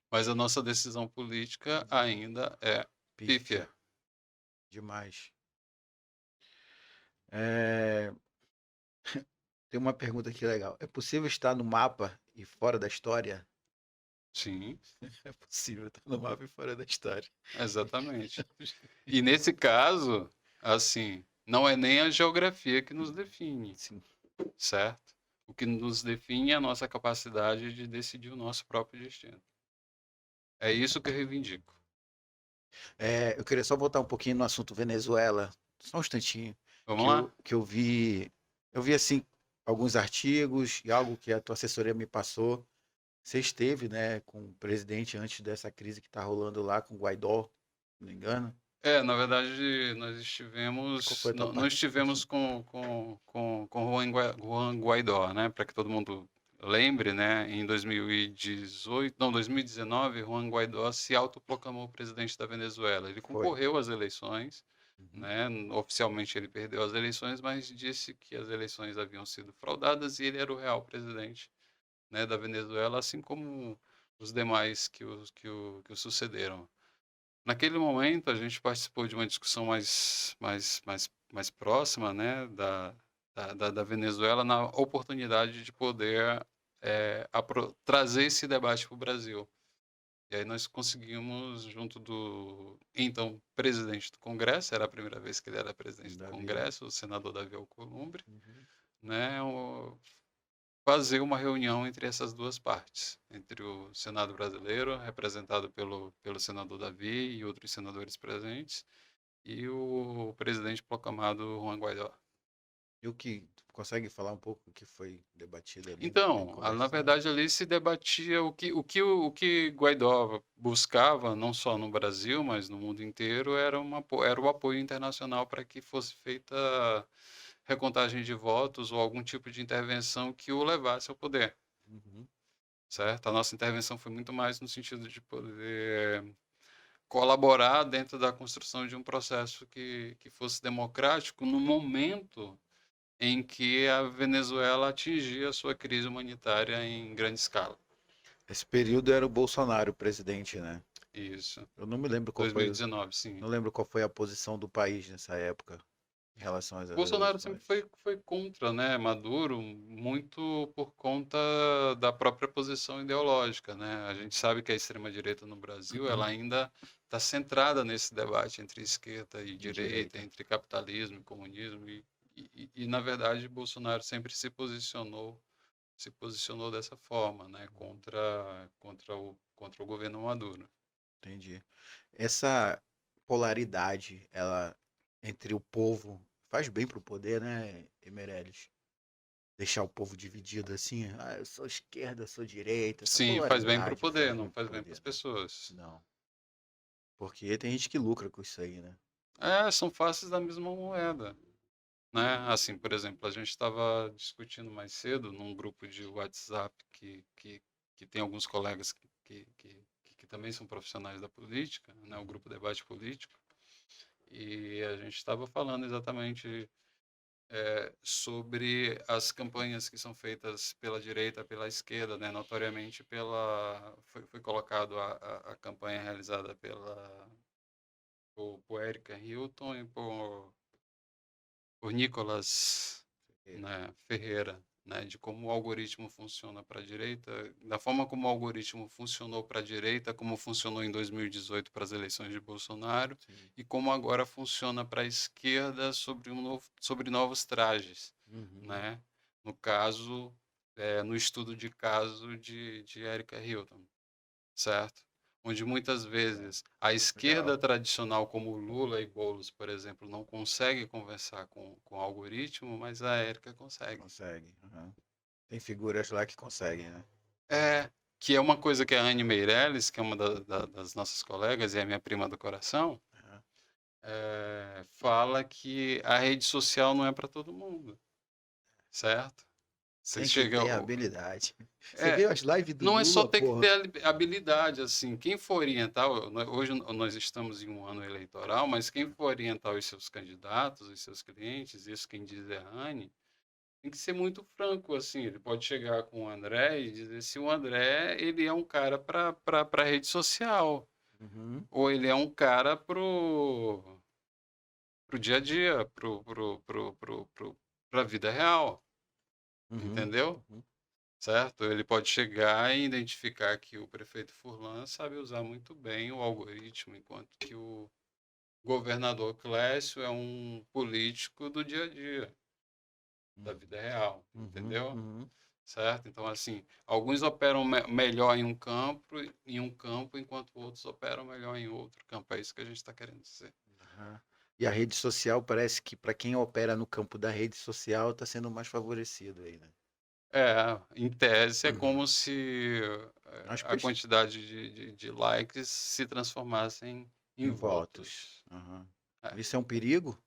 B: Mas a nossa decisão política ainda é
A: pífia
B: pífia.
A: demais. É, tem uma pergunta aqui legal. É possível estar no mapa e fora da história?
B: Sim,
A: É possível estar no mapa e fora da história.
B: exatamente. E nesse caso, assim, não é nem a geografia que nos define,
A: Sim.
B: certo? O que nos define é a nossa capacidade de decidir o nosso próprio destino. É isso que eu reivindico.
A: Eu queria só voltar um pouquinho no assunto Venezuela, só um instantinho,
B: Vamos
A: que
B: lá?
A: eu vi assim alguns artigos e algo que a tua assessoria me passou. Você esteve, né, com o presidente antes dessa crise que está rolando lá com o Guaidó, se não me engano.
B: Na verdade,
A: Qual foi a tua
B: não
A: participação?
B: estivemos com Juan Guaidó, né? Para que todo mundo lembre, né? Em 2018, não, 2019, Juan Guaidó se autoproclamou presidente da Venezuela. Ele
A: Foi.
B: concorreu às eleições,
A: Uhum.
B: né? Oficialmente ele perdeu as eleições, mas disse que as eleições haviam sido fraudadas e ele era o real presidente, né, da Venezuela, assim como os demais que o sucederam. Naquele momento, a gente participou de uma discussão mais próxima, né, da Venezuela, na oportunidade de poder trazer esse debate para o Brasil. E aí nós conseguimos, junto do então presidente do Congresso, era a primeira vez que ele era presidente do
A: Davi.
B: Congresso, o senador Davi Alcolumbre,
A: Uhum.
B: né, fazer uma reunião entre essas duas partes, entre o Senado brasileiro, representado pelo senador Davi e outros senadores presentes, e o presidente proclamado Juan Guaidó.
A: E o que tu consegue falar um pouco o que foi debatido ali naquele
B: Então, na
A: conversado?
B: verdade, ali se debatia o que Guaidó buscava, não só no Brasil, mas no mundo inteiro, era o apoio internacional para que fosse feita recontagem de votos ou algum tipo de intervenção que o levasse ao poder.
A: Uhum.
B: Certo? A nossa intervenção foi muito mais no sentido de poder colaborar dentro da construção de um processo que fosse democrático no momento em que a Venezuela atingia a sua crise humanitária em grande escala.
A: Esse período era o Bolsonaro presidente, né?
B: Isso.
A: Eu não me lembro qual foi,
B: 2019, sim.
A: não lembro qual foi a posição do país nessa época em relação às
B: Bolsonaro sempre
A: eleições.
B: foi contra, né, Maduro, muito por conta da própria posição ideológica, né? A gente sabe que a extrema-direita no Brasil, ela ainda está centrada nesse debate entre esquerda e
A: De
B: direita,
A: direita.
B: entre capitalismo e comunismo, na verdade, Bolsonaro sempre se posicionou dessa forma, né, contra o governo Maduro.
A: Entendi. Essa polaridade, ela entre o povo faz bem pro poder, né, Meirelles? Deixar o povo dividido assim, ah, eu sou esquerda, eu sou direita, essa
B: Sim, faz bem para o
A: polaridade
B: poder,
A: faz
B: não
A: bem pro
B: faz bem para
A: poder,
B: as
A: né?
B: pessoas.
A: Não. Porque tem gente que lucra com isso aí, né?
B: São faces da mesma moeda. Né? Assim, por exemplo, a gente estava discutindo mais cedo num grupo de WhatsApp que tem alguns colegas que também são profissionais da política, né? O grupo Debate Político, e a gente estava falando exatamente sobre as campanhas que são feitas pela direita, pela esquerda, né? Notoriamente foi colocado a campanha realizada por Erika Hilton e por Nicolas, né, Ferreira, né, de como o algoritmo funciona para a direita, da forma como o algoritmo funcionou para a direita, como funcionou em 2018 para as eleições de Bolsonaro,
A: Sim.
B: e como agora funciona para a esquerda sobre novos trajes,
A: Uhum.
B: né? No caso, no estudo de caso de Erika Hilton, certo? Onde muitas vezes a esquerda
A: Legal.
B: tradicional, como Lula e Boulos, por exemplo, não consegue conversar com o algoritmo, mas a Érica consegue.
A: Consegue. Uhum. Tem figuras lá que conseguem, né?
B: Que é uma coisa que a Anne Meirelles, que é uma das nossas colegas e é minha prima do coração,
A: Uhum.
B: fala que a rede social não é para todo mundo, certo? Você
A: Tem que
B: chega.
A: ter habilidade. Você
B: É,
A: viu as lives do
B: não é só
A: Lula,
B: ter que
A: porra?
B: ter habilidade, assim, quem for orientar, hoje nós estamos em um ano eleitoral, mas quem for orientar os seus candidatos, os seus clientes, isso quem diz é a Anne, tem que ser muito franco, assim, ele pode chegar com o André e dizer se o André, ele é um cara para rede social,
A: Uhum.
B: ou ele é um cara pro dia a dia, pra vida real,
A: Uhum.
B: entendeu?
A: Uhum.
B: Certo? Ele pode chegar e identificar que o prefeito Furlan sabe usar muito bem o algoritmo, enquanto que o governador Clécio é um político do dia a dia, da vida real,
A: Uhum.
B: entendeu?
A: Uhum.
B: Certo? Então, assim, alguns operam melhor em um campo, enquanto outros operam melhor em outro campo. É isso que a gente está querendo dizer.
A: Uhum. E a rede social parece que para quem opera no campo da rede social está sendo mais favorecido aí, né?
B: Em tese, é
A: Uhum.
B: como se
A: As
B: a
A: pes-
B: quantidade de likes se transformasse em em
A: votos.
B: votos.
A: Aham.
B: É.
A: Isso é um perigo?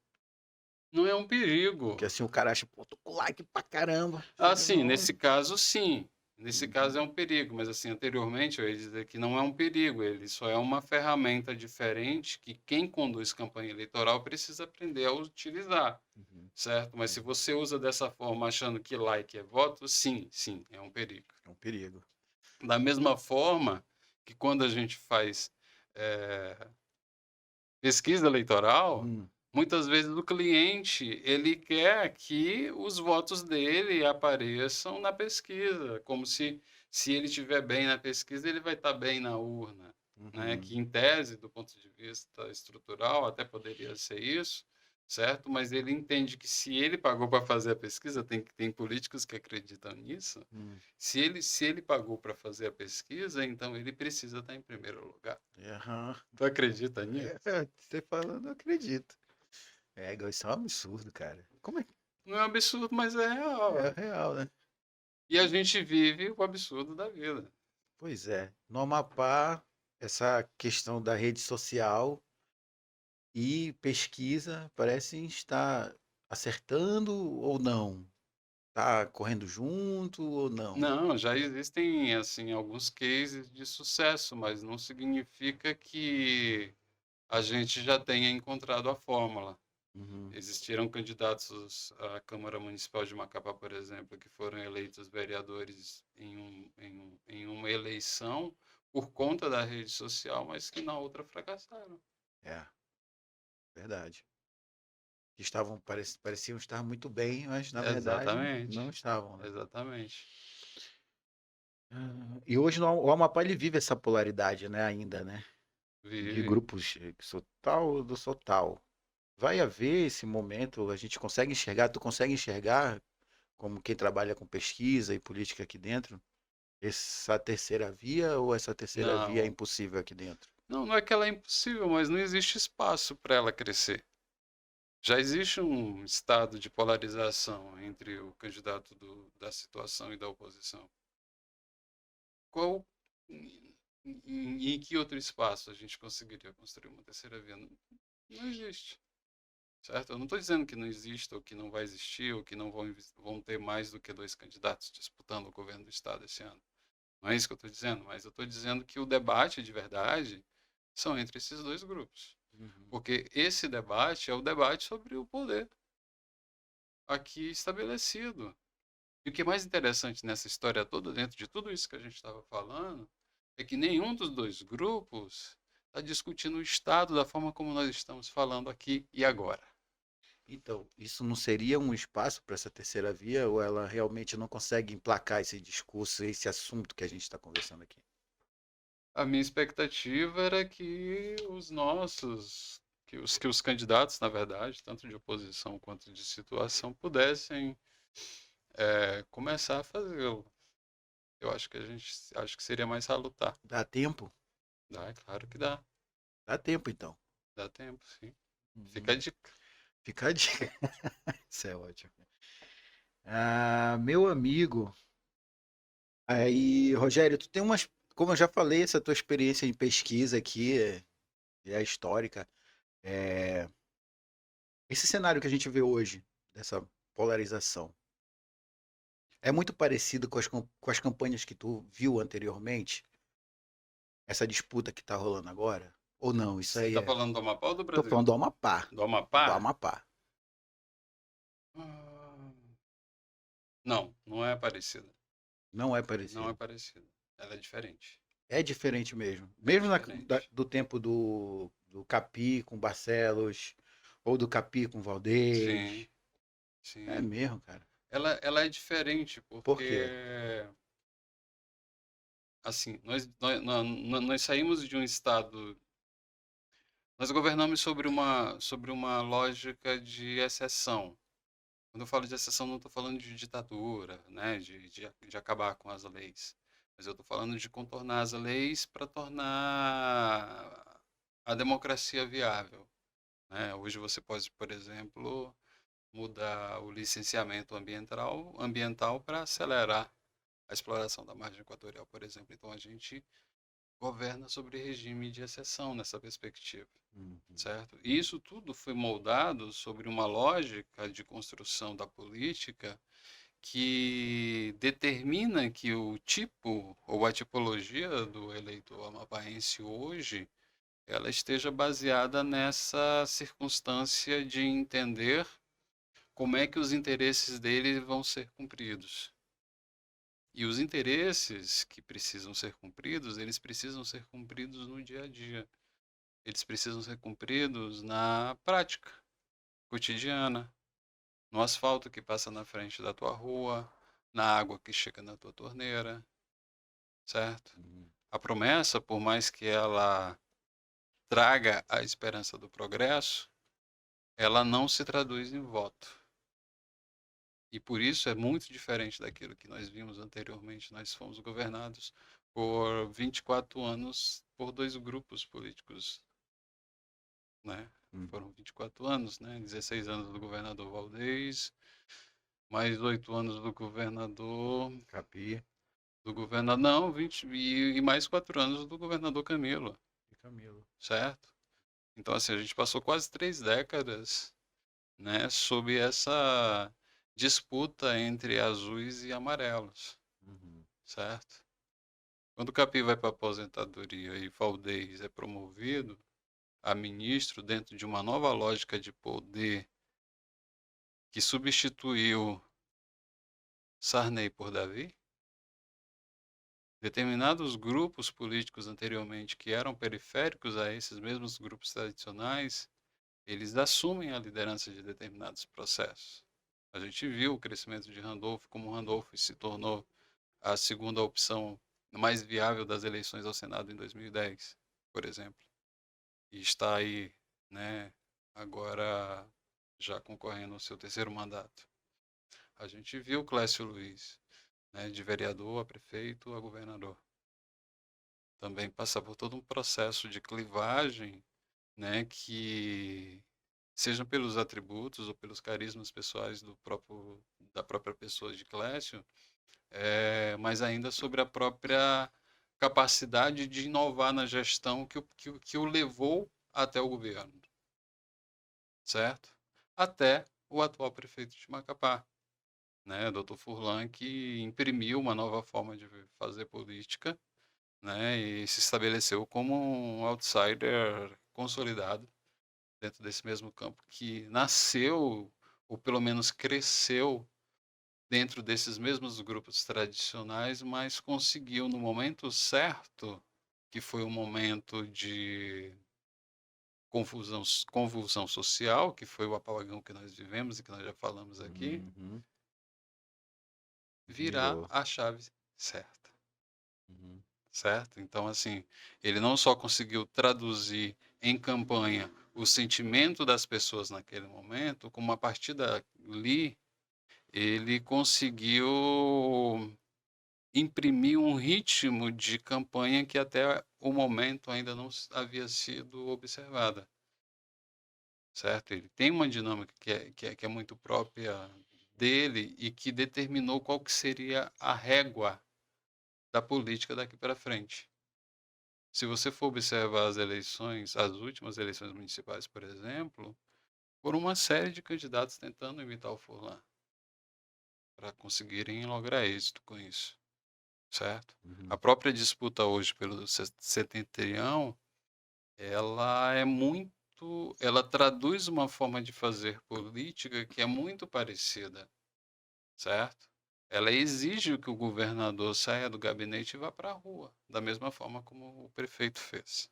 B: Não é um perigo.
A: Porque assim o cara acha, pô, tô com like pra caramba.
B: Assim,
A: Não.
B: nesse caso, sim. Nesse
A: Uhum.
B: caso é um perigo, mas assim, anteriormente eu ia dizer que não é um perigo, ele só é uma ferramenta diferente que quem conduz campanha eleitoral precisa aprender a utilizar,
A: Uhum.
B: certo? Mas se você usa dessa forma achando que like é voto, sim, sim, é um perigo.
A: É um perigo.
B: Da mesma forma que quando a gente faz pesquisa eleitoral,
A: Hum.
B: muitas vezes o cliente ele quer que os votos dele apareçam na pesquisa, como se ele estiver bem na pesquisa, ele vai estar bem na urna, né?
A: Uhum.
B: Que em tese, do ponto de vista estrutural, até poderia ser isso, certo? Mas ele entende que se ele pagou para fazer a pesquisa, tem políticos que acreditam nisso.
A: Hum.
B: Se ele pagou para fazer a pesquisa, então ele precisa estar em primeiro lugar.
A: Aham.
B: Tu acredita nisso?
A: Você falando, eu acredito. Isso é um absurdo, cara. Como é que
B: Não é um absurdo, mas é
A: é
B: real.
A: real, né?
B: E a gente vive o absurdo da vida.
A: Pois é. No Amapá, essa questão da rede social e pesquisa parecem estar acertando ou não? Tá correndo junto ou não?
B: Não, já existem assim alguns cases de sucesso, mas não significa que a gente já tenha encontrado a fórmula.
A: Uhum.
B: Existiram candidatos à Câmara Municipal de Macapá, por exemplo, que foram eleitos vereadores em uma eleição por conta da rede social, mas que na outra fracassaram.
A: É, verdade. Pareciam estar muito bem, mas na verdade não
B: Exatamente,
A: estavam, né?
B: exatamente.
A: E hoje o Amapá ele vive essa polaridade, né, ainda, né? De
B: Vive.
A: grupos que sou tal, eu sou tal. Vai haver esse momento, a gente consegue enxergar, tu consegue enxergar, como quem trabalha com pesquisa e política aqui dentro, essa terceira via ou essa terceira via é
B: Não,
A: impossível aqui dentro?
B: não, não é que ela é impossível, mas não existe espaço para ela crescer. Já existe um estado de polarização entre o candidato da situação e da oposição. Qual, em que outro espaço a gente conseguiria construir uma terceira via? Não, não existe, certo? Eu não estou dizendo que não existe, ou que não vai existir, ou que não vão ter mais do que dois candidatos disputando o governo do estado esse ano. Não é isso que eu estou dizendo, mas eu estou dizendo que o debate de verdade são entre esses dois grupos.
A: Uhum.
B: Porque esse debate é o debate sobre o poder aqui estabelecido. E o que é mais interessante nessa história toda, dentro de tudo isso que a gente estava falando, é que nenhum dos dois grupos está discutindo o Estado da forma como nós estamos falando aqui e agora.
A: Então, isso não seria um espaço para essa terceira via ou ela realmente não consegue emplacar esse discurso, esse assunto que a gente está conversando aqui?
B: A minha expectativa era que os candidatos, na verdade, tanto de oposição quanto de situação, pudessem começar a fazê-lo. Eu acho que seria mais salutar.
A: Dá tempo?
B: Dá, é claro que dá.
A: Dá tempo, então.
B: Dá tempo, sim. Fica a
A: Uhum.
B: dica.
A: Fica a dica. Isso é ótimo. Ah, meu amigo, aí, Rogério, tu tem umas, como eu já falei, essa tua experiência em pesquisa aqui é histórica. É, esse cenário que a gente vê hoje, dessa polarização, é muito parecido com as campanhas que tu viu anteriormente? Essa disputa que tá rolando agora? Ou não? Isso
B: Você
A: aí
B: está
A: é.
B: falando do Amapá ou do
A: Tô
B: Brasil?
A: falando do Amapá.
B: Do
A: Do
B: Amapá?
A: Amapá.
B: Ah, não, não é parecida.
A: Não é
B: Não é
A: parecido.
B: parecida. Ela é diferente.
A: É diferente mesmo.
B: É
A: Mesmo
B: diferente.
A: do tempo do Capi com Barcelos, ou do Capi com
B: Sim,
A: Valdez. É
B: sim.
A: mesmo, cara.
B: Ela é diferente
A: Por
B: porque,
A: quê?
B: assim, nós saímos de um estado. Nós governamos sobre uma lógica de exceção. Quando eu falo de exceção, não estou falando de ditadura, né, de acabar com as leis. Mas eu estou falando de contornar as leis para tornar a democracia viável, né? Hoje você pode, por exemplo, mudar o licenciamento ambiental para acelerar a exploração da margem equatorial, por exemplo. Então a gente governa sobre regime de exceção nessa perspectiva,
A: Uhum.
B: certo? E isso tudo foi moldado sobre uma lógica de construção da política que determina que o tipo ou a tipologia do eleitor amapaense hoje ela esteja baseada nessa circunstância de entender como é que os interesses dele vão ser cumpridos. E os interesses que precisam ser cumpridos, eles precisam ser cumpridos no dia a dia. Eles precisam ser cumpridos na prática cotidiana, no asfalto que passa na frente da tua rua, na água que chega na tua torneira, certo?
A: Uhum.
B: A promessa, por mais que ela traga a esperança do progresso, ela não se traduz em voto. E por isso é muito diferente daquilo que nós vimos anteriormente. Nós fomos governados por 24 anos por dois grupos políticos, né?
A: Uhum.
B: Foram 24 anos, né? 16 anos do governador Valdez, mais 8 anos
A: Capi
B: do governador, não, 20, e mais 4 anos do governador Camilo,
A: e Camilo.
B: certo? Então, assim, a gente passou quase 3 décadas, né, sob essa disputa entre azuis e amarelos,
A: Uhum.
B: certo? Quando o Capi vai para a aposentadoria e Valdez é promovido a ministro dentro de uma nova lógica de poder que substituiu Sarney por Davi, determinados grupos políticos anteriormente que eram periféricos a esses mesmos grupos tradicionais, eles assumem a liderança de determinados processos. A gente viu o crescimento de Randolph, como Randolph se tornou a segunda opção mais viável das eleições ao Senado em 2010, por exemplo. E está aí, né, agora já concorrendo ao seu terceiro mandato. A gente viu Clécio Luiz, né, de vereador a prefeito a governador. Também passa por todo um processo de clivagem, né, que sejam pelos atributos ou pelos carismas pessoais da própria pessoa de Clécio, mas ainda sobre a própria capacidade de inovar na gestão que o levou até o governo, certo? Até o atual prefeito de Macapá, né, Dr. Furlan, que imprimiu uma nova forma de fazer política, né, e se estabeleceu como um outsider consolidado dentro desse mesmo campo, que nasceu, ou pelo menos cresceu, dentro desses mesmos grupos tradicionais, mas conseguiu no momento certo, que foi um momento de convulsão social, que foi o apagão que nós vivemos e que nós já falamos aqui,
A: Uhum.
B: virar
A: Virou.
B: a chave certa,
A: Uhum.
B: certo? Então, assim, ele não só conseguiu traduzir em campanha o sentimento das pessoas naquele momento, como a partir dali ele conseguiu imprimir um ritmo de campanha que até o momento ainda não havia sido observada, certo? Ele tem uma dinâmica que é muito própria dele e que determinou qual que seria a régua da política daqui para frente. Se você for observar as eleições, as últimas eleições municipais, por exemplo, foram uma série de candidatos tentando imitar o Furlan para conseguirem lograr êxito com isso, certo? A
A: Uhum.
B: própria disputa hoje pelo setentrião, ela traduz uma forma de fazer política que é muito parecida, certo? Ela exige que o governador saia do gabinete e vá para a rua, da mesma forma como o prefeito fez,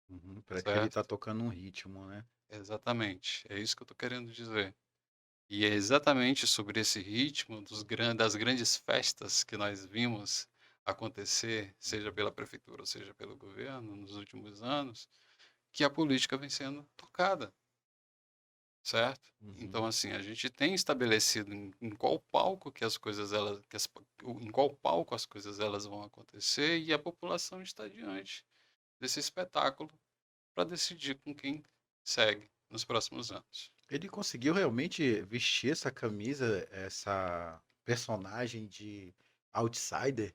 A: Uhum. Parece que ele tá
B: certo?
A: tocando um ritmo, né?
B: Exatamente, é isso que eu estou querendo dizer. E é exatamente sobre esse ritmo das grandes festas que nós vimos acontecer, seja pela prefeitura ou seja pelo governo, nos últimos anos, que a política vem sendo tocada, certo?
A: Uhum.
B: Então, assim, a gente tem estabelecido em qual palco que as coisas em qual palco as coisas elas vão acontecer e a população está diante desse espetáculo para decidir com quem segue nos próximos anos.
A: Ele conseguiu realmente vestir essa camisa, essa personagem de outsider,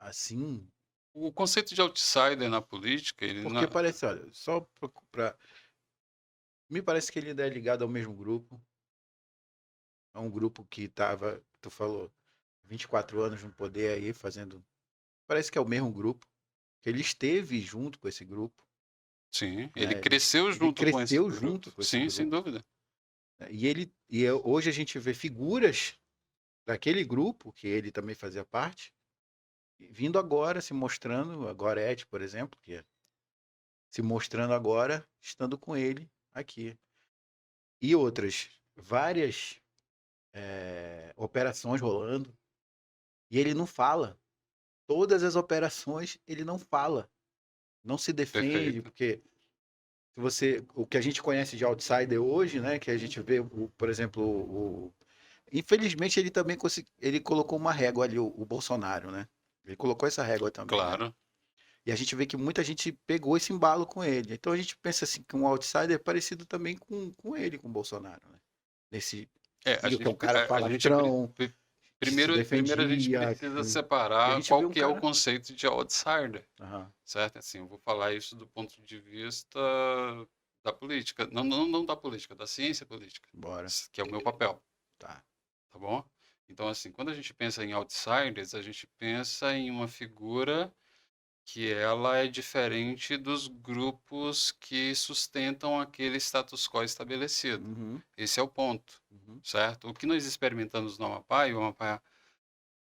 A: assim,
B: O conceito de outsider na política, ele
A: Porque
B: não.
A: parece, olha, só pra... Me parece que ele é ligado ao mesmo grupo. É um grupo que estava, tu falou, 24 anos no poder aí, fazendo. Parece que é o mesmo grupo. Que ele esteve junto com esse grupo,
B: Sim, ele
A: né?
B: cresceu
A: Ele
B: junto com esse
A: cresceu
B: grupo.
A: junto com esse
B: Sim, sem
A: grupo,
B: dúvida.
A: né? Hoje a gente vê figuras daquele grupo, que ele também fazia parte, vindo agora, se mostrando, a Gorete, por exemplo, que é se mostrando agora, estando com ele aqui. E outras, várias operações rolando, e ele não fala. Todas as operações ele não fala, não se defende,
B: Perfeito.
A: porque se você, o que a gente conhece de outsider hoje, né, que a gente vê, por exemplo, infelizmente ele também ele colocou uma régua ali, o Bolsonaro, né? Ele colocou essa régua também, né?
B: Claro.
A: E a gente vê que muita gente pegou esse embalo com ele. Então a gente pensa assim que um outsider é parecido também com ele, com o Bolsonaro, né? Nesse,
B: É, a
A: que é
B: gente,
A: um cara
B: a gente pre-
A: falastrão,
B: pre-
A: que se
B: primeiro a gente
A: defendia,
B: precisa
A: e a
B: separar
A: gente vê
B: qual
A: um
B: que é o
A: cara.
B: conceito de outsider,
A: Aham,
B: certo? Assim, eu vou falar isso do ponto de vista da política, não da política, da ciência política,
A: bora.
B: que é o meu papel,
A: Tá.
B: tá bom? Então, assim, quando a gente pensa em outsiders, a gente pensa em uma figura que ela é diferente dos grupos que sustentam aquele status quo estabelecido.
A: Uhum,
B: Esse é o ponto,
A: uhum.
B: certo? O que nós experimentamos no Amapá, e o Amapá,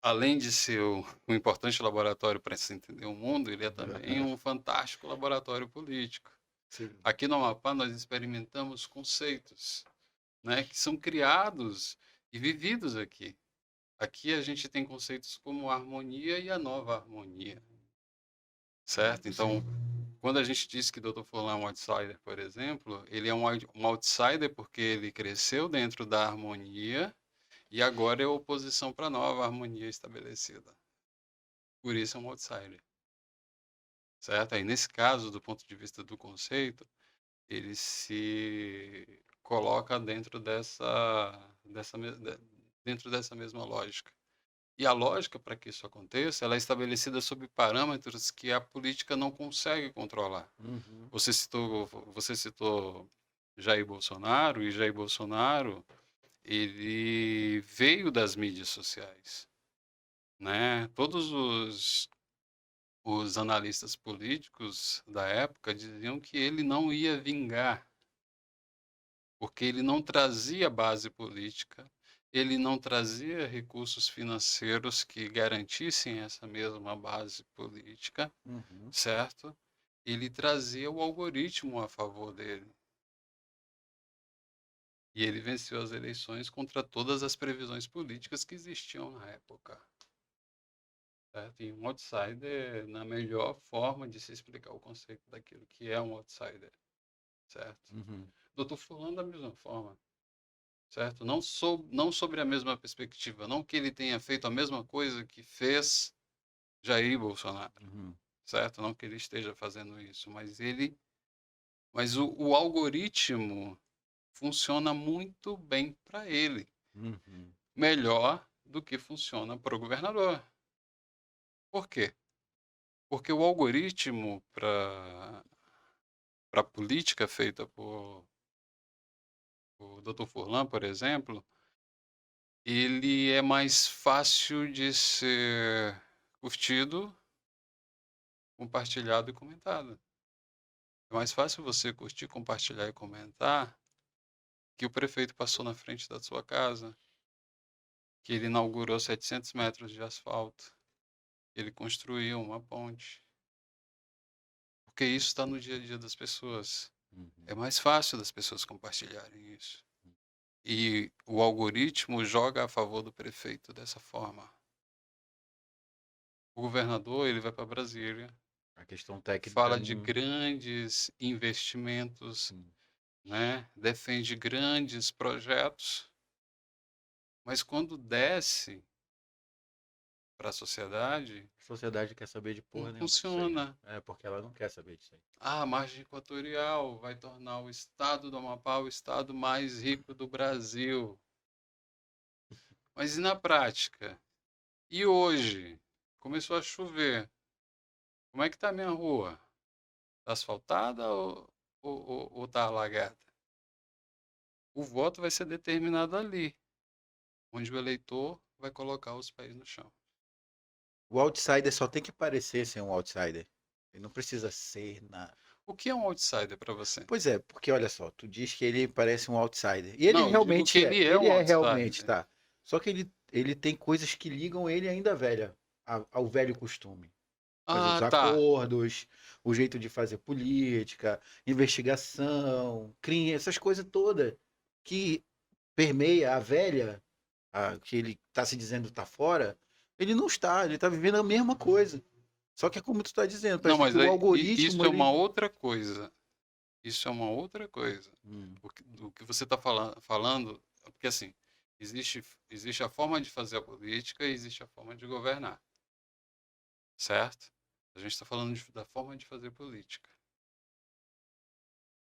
B: além de ser um importante laboratório para se entender o mundo, ele é também um fantástico laboratório político.
A: Sim.
B: Aqui no Amapá nós experimentamos conceitos, né, que são criados e vividos aqui. Aqui a gente tem conceitos como a harmonia e a nova harmonia, certo? Então, quando a gente diz que Dr. Furlan é um outsider, por exemplo, ele é um outsider porque ele cresceu dentro da harmonia e agora é oposição para a nova harmonia estabelecida. Por isso é um outsider, certo? Aí, nesse caso, do ponto de vista do conceito, ele se coloca dentro dessa mesma lógica. E a lógica para que isso aconteça, ela é estabelecida sob parâmetros que a política não consegue controlar.
A: Uhum.
B: Você citou Jair Bolsonaro, e Jair Bolsonaro, ele veio das mídias sociais, né? Todos os analistas políticos da época diziam que ele não ia vingar, porque ele não trazia base política, ele não trazia recursos financeiros que garantissem essa mesma base política,
A: Uhum.
B: certo? Ele trazia o algoritmo a favor dele. E ele venceu as eleições contra todas as previsões políticas que existiam na época. Certo? E um outsider, na melhor forma de se explicar o conceito daquilo que é um outsider. Certo?
A: Uhum.
B: Doutor Fulano da mesma forma. Certo? Não sobre a mesma perspectiva. Não que ele tenha feito a mesma coisa que fez Jair Bolsonaro.
A: Uhum.
B: Certo? Não que ele esteja fazendo isso. Mas o algoritmo funciona muito bem para ele.
A: Uhum.
B: Melhor do que funciona para o governador. Por quê? Porque o algoritmo para a política feita por o Dr. Furlan, por exemplo, ele é mais fácil de ser curtido, compartilhado e comentado. É mais fácil você curtir, compartilhar e comentar que o prefeito passou na frente da sua casa, que ele inaugurou 700 metros de asfalto, que ele construiu uma ponte. Porque isso está no dia a dia das pessoas. É
A: Uhum.
B: mais fácil das pessoas compartilharem isso. E o algoritmo joga a favor do prefeito dessa forma. O governador, ele vai para Brasília,
A: A questão técnica
B: fala de
A: não.
B: grandes investimentos,
A: Sim.
B: né? Defende grandes projetos, mas quando desce para a sociedade,
A: A sociedade quer saber de
B: não
A: porra nenhuma disso aí, né?
B: funciona.
A: É porque ela não quer saber disso aí.
B: Ah, a margem equatorial vai tornar o estado do Amapá o estado mais rico do Brasil. Mas e na prática? E hoje? Começou a chover. Como é que tá a minha rua? Tá asfaltada ou tá alagada? O voto vai ser determinado ali, onde o eleitor vai colocar os pés no chão.
A: O outsider só tem que parecer ser um outsider. Ele não precisa ser na.
B: O que é um outsider para você?
A: Pois é, porque olha só, tu diz que ele parece um outsider. E ele
B: Não, eu digo que
A: realmente é.
B: ele é
A: Ele
B: um
A: é realmente,
B: outsider.
A: tá? Só que ele tem coisas que ligam ele ainda velha, ao velho costume. Mas os
B: Ah, tá.
A: acordos, o jeito de fazer política, investigação, crime, essas coisas todas que permeia a velha, que ele está se dizendo tá fora, ele não está, ele está vivendo a mesma coisa. Só que é como tu está dizendo,
B: Não,
A: parece que
B: mas
A: o
B: isso
A: algoritmo,
B: é uma
A: ele.
B: outra coisa. Isso é uma outra coisa.
A: Hum,
B: Do que você está falando, porque assim, existe a forma de fazer a política e existe a forma de governar, certo? A gente está falando da forma de fazer política,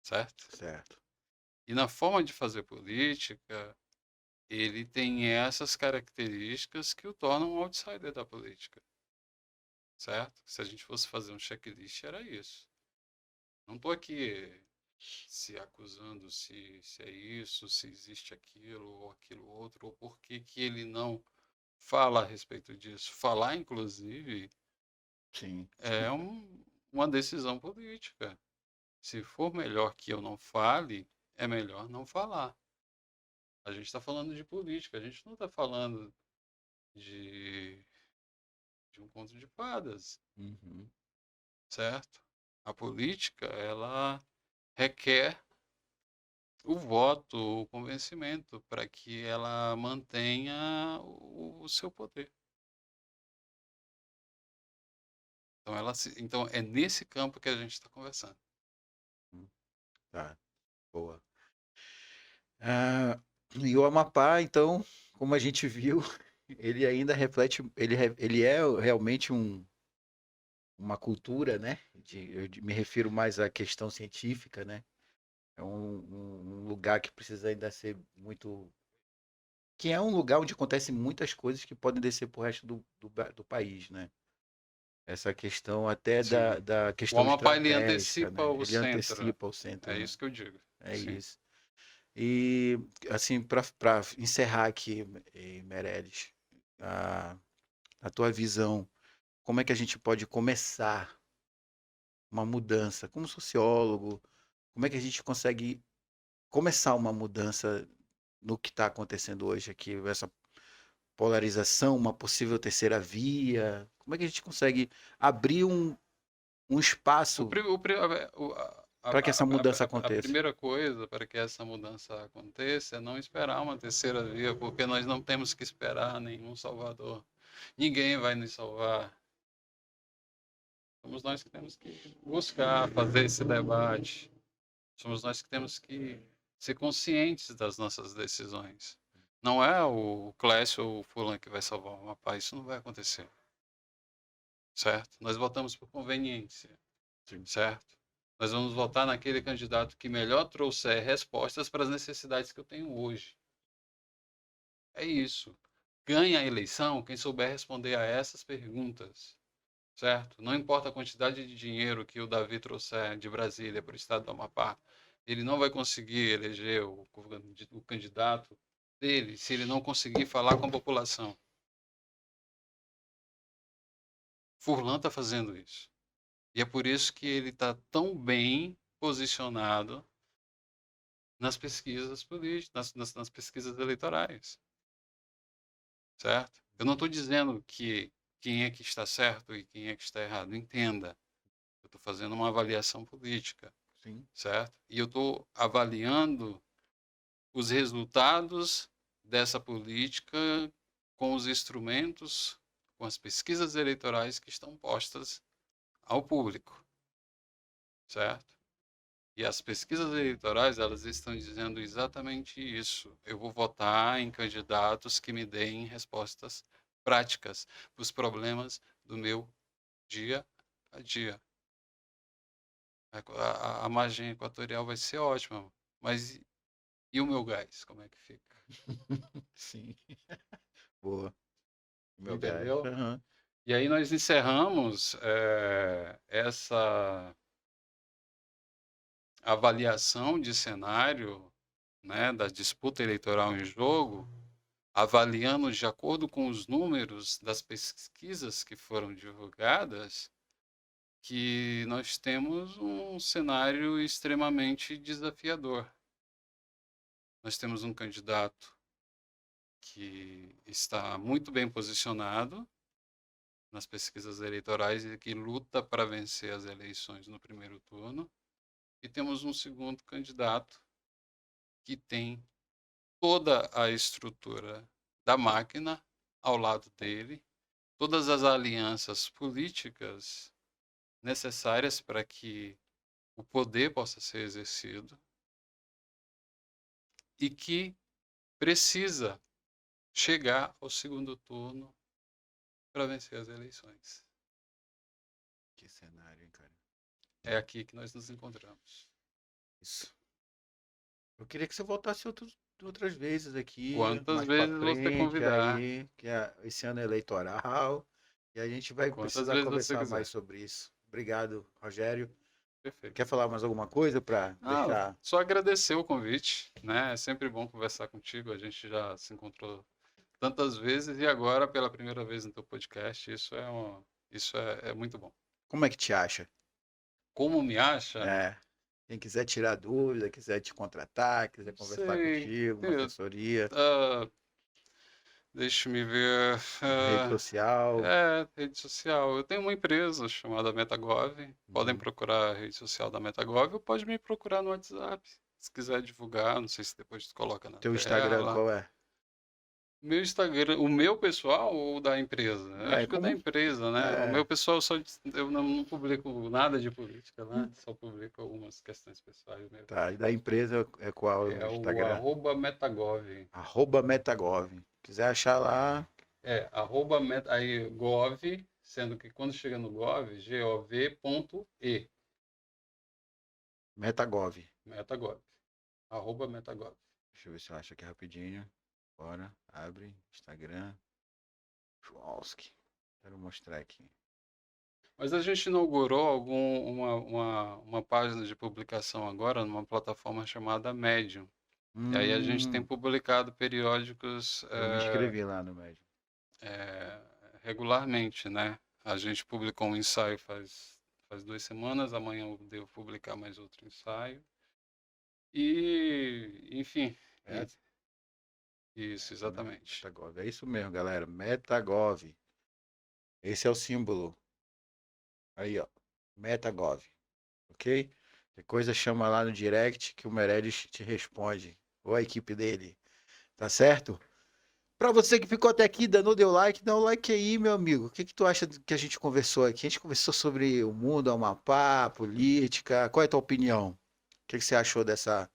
B: certo?
A: certo.
B: E na forma de fazer política, ele tem essas características que o tornam um outsider da política, certo? Se a gente fosse fazer um checklist, era isso. Não estou aqui se acusando se é isso, se existe aquilo ou aquilo outro, ou por que que ele não fala a respeito disso. Falar, inclusive,
A: Sim.
B: é uma decisão política. Se for melhor que eu não fale, é melhor não falar. A gente está falando de política, a gente não está falando de, de um conto de fadas,
A: Uhum.
B: certo? A política, ela requer o voto, o convencimento, para que ela mantenha o seu poder. Então é nesse campo que a gente está conversando.
A: Tá, boa. Ah, e o Amapá, então, como a gente viu, ele ainda reflete, ele é realmente uma cultura, né? Me refiro mais à questão científica, né? É um lugar que precisa ainda ser muito. Que é um lugar onde acontecem muitas coisas que podem descer para o resto do país, né? Essa questão até da,
B: Sim.
A: da
B: O
A: questão
B: Amapá ele
A: estratégica,
B: antecipa
A: né?
B: o
A: Ele
B: centro.
A: antecipa o centro,
B: É
A: né?
B: isso que eu digo.
A: É
B: Sim.
A: isso. E, assim, para encerrar aqui, Meirelles, a, a tua visão, como é que a gente pode começar uma mudança? Como sociólogo, como é que a gente consegue começar uma mudança no que está acontecendo hoje aqui, essa polarização, uma possível terceira via? Como é que a gente consegue abrir um
B: O,
A: espaço
B: pri- o, pri-
A: para que essa mudança
B: a
A: aconteça?
B: primeira coisa para que essa mudança aconteça é não esperar uma terceira via, porque nós não temos que esperar nenhum salvador. Ninguém vai nos salvar. Somos nós que temos que buscar fazer esse debate. Somos nós que temos que ser conscientes das nossas decisões. Não é o Clécio ou o fulano que vai salvar o mapa, isso não vai acontecer, certo? Nós votamos por conveniência,
A: Sim.
B: certo? Nós vamos votar naquele candidato que melhor trouxer respostas para as necessidades que eu tenho hoje. É isso. Ganha a eleição quem souber responder a essas perguntas, certo? Não importa a quantidade de dinheiro que o Davi trouxer de Brasília para o estado do Amapá, ele não vai conseguir eleger o candidato dele se ele não conseguir falar com a população. Furlan está fazendo isso. E é por isso que ele está tão bem posicionado nas pesquisas políticas, nas pesquisas eleitorais, certo? Eu não estou dizendo que quem é que está certo e quem é que está errado. Entenda, eu estou fazendo uma avaliação política,
A: Sim.
B: certo? E eu estou avaliando os resultados dessa política com os instrumentos, com as pesquisas eleitorais que estão postas ao público, certo? E as pesquisas eleitorais, elas estão dizendo exatamente isso. Eu vou votar em candidatos que me deem respostas práticas para os problemas do meu dia a dia. A margem equatorial vai ser ótima, mas e o meu gás, como é que fica?
A: Sim. Boa. Meu gás.
B: Entendeu?
A: Aham.
B: E aí nós encerramos essa avaliação de cenário, né, da disputa eleitoral em jogo, avaliando de acordo com os números das pesquisas que foram divulgadas, que nós temos um cenário extremamente desafiador. Nós temos um candidato que está muito bem posicionado nas pesquisas eleitorais e que luta para vencer as eleições no primeiro turno. E temos um segundo candidato que tem toda a estrutura da máquina ao lado dele, todas as alianças políticas necessárias para que o poder possa ser exercido e que precisa chegar ao segundo turno para vencer as eleições.
A: Que cenário, hein, cara?
B: É aqui que nós nos encontramos.
A: Isso. Eu queria que você voltasse outras vezes aqui,
B: Quantas
A: mais pra
B: vezes você
A: frente,
B: convidar,
A: aí, que esse ano é eleitoral, e a gente vai
B: quantas
A: precisar
B: vezes você
A: conversar
B: quiser.
A: mais sobre isso. Obrigado, Rogério.
B: Perfeito.
A: Quer falar mais alguma coisa para deixar?
B: Só agradecer o convite, né? É sempre bom conversar contigo. A gente já se encontrou tantas vezes e agora pela primeira vez no teu podcast. Isso é muito bom.
A: Como é que te acha?
B: Como me acha?
A: É. Quem quiser tirar dúvida, quiser te contratar, quiser conversar
B: Sei.
A: contigo, uma assessoria,
B: Deixa-me ver.
A: rede social.
B: Rede social. Eu tenho uma empresa chamada Metagov. Podem procurar a rede social da Metagov ou pode me procurar no WhatsApp. Se quiser divulgar, não sei se depois tu coloca na
A: Teu
B: tela.
A: Instagram qual é?
B: Meu Instagram, o meu pessoal ou da empresa? Acho que é da empresa, né? O meu pessoal eu não publico nada de política, né? Só publico algumas questões pessoais mesmo.
A: Tá, e da empresa é qual
B: É
A: o Instagram?
B: o @Metagov.
A: @Metagov. Quiser achar lá.
B: Aí gov, sendo que quando chega no gov, gov.e.
A: Metagov.
B: Metagov. @Metagov.
A: Deixa eu ver se eu acho aqui rapidinho. Bora, abre, Instagram. Joalski. Quero mostrar aqui.
B: Mas a gente inaugurou uma página de publicação agora numa plataforma chamada Medium. E aí a gente tem publicado periódicos
A: Eu me inscrevi lá no Medium.
B: regularmente, né? A gente publicou um ensaio faz 2 semanas, amanhã eu devo publicar mais outro ensaio. E, enfim. Isso, exatamente.
A: Metagov. É isso mesmo, galera. Metagov. Esse é o símbolo. Aí, ó. Metagov. Ok? Que coisa chama lá no direct que o Meirelles te responde. Ou a equipe dele. Tá certo? Pra você que ficou até aqui, dá o like, dá um like aí, meu amigo. O que tu acha do que a gente conversou aqui? A gente conversou sobre o mundo, Amapá, política. Qual é a tua opinião? O que você achou dessa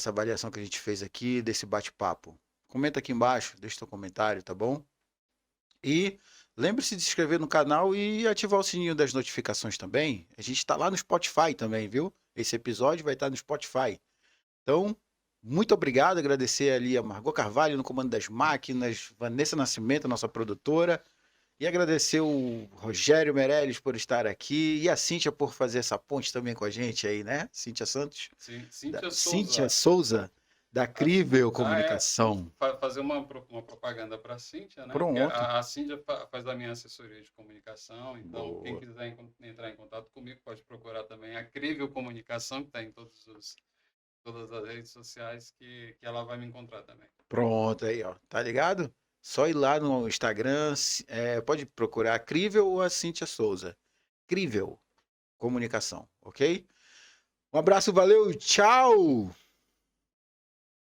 A: avaliação que a gente fez aqui, desse bate-papo? Comenta aqui embaixo, deixa teu comentário, tá bom? E lembre-se de se inscrever no canal e ativar o sininho das notificações também. A gente está lá no Spotify também, viu? Esse episódio vai estar no Spotify. Então, muito obrigado, agradecer ali a Margot Carvalho no comando das máquinas, Vanessa Nascimento, nossa produtora, e agradecer o Rogério Meirelles por estar aqui e a Cíntia por fazer essa ponte também com a gente aí, né? Cíntia Santos?
B: Sim,
A: Cíntia Souza, da Crível Comunicação.
B: Fazer uma propaganda para a Cíntia, né?
A: Pronto.
B: A Cíntia faz a minha assessoria de comunicação, então boa. Quem quiser entrar em contato comigo pode procurar também a Crível Comunicação, que está em todas as redes sociais, que ela vai me encontrar também.
A: Pronto, aí, ó. Tá ligado? Só ir lá no Instagram, pode procurar a Crível ou a Cíntia Souza. Crível Comunicação, ok? Um abraço, valeu, tchau!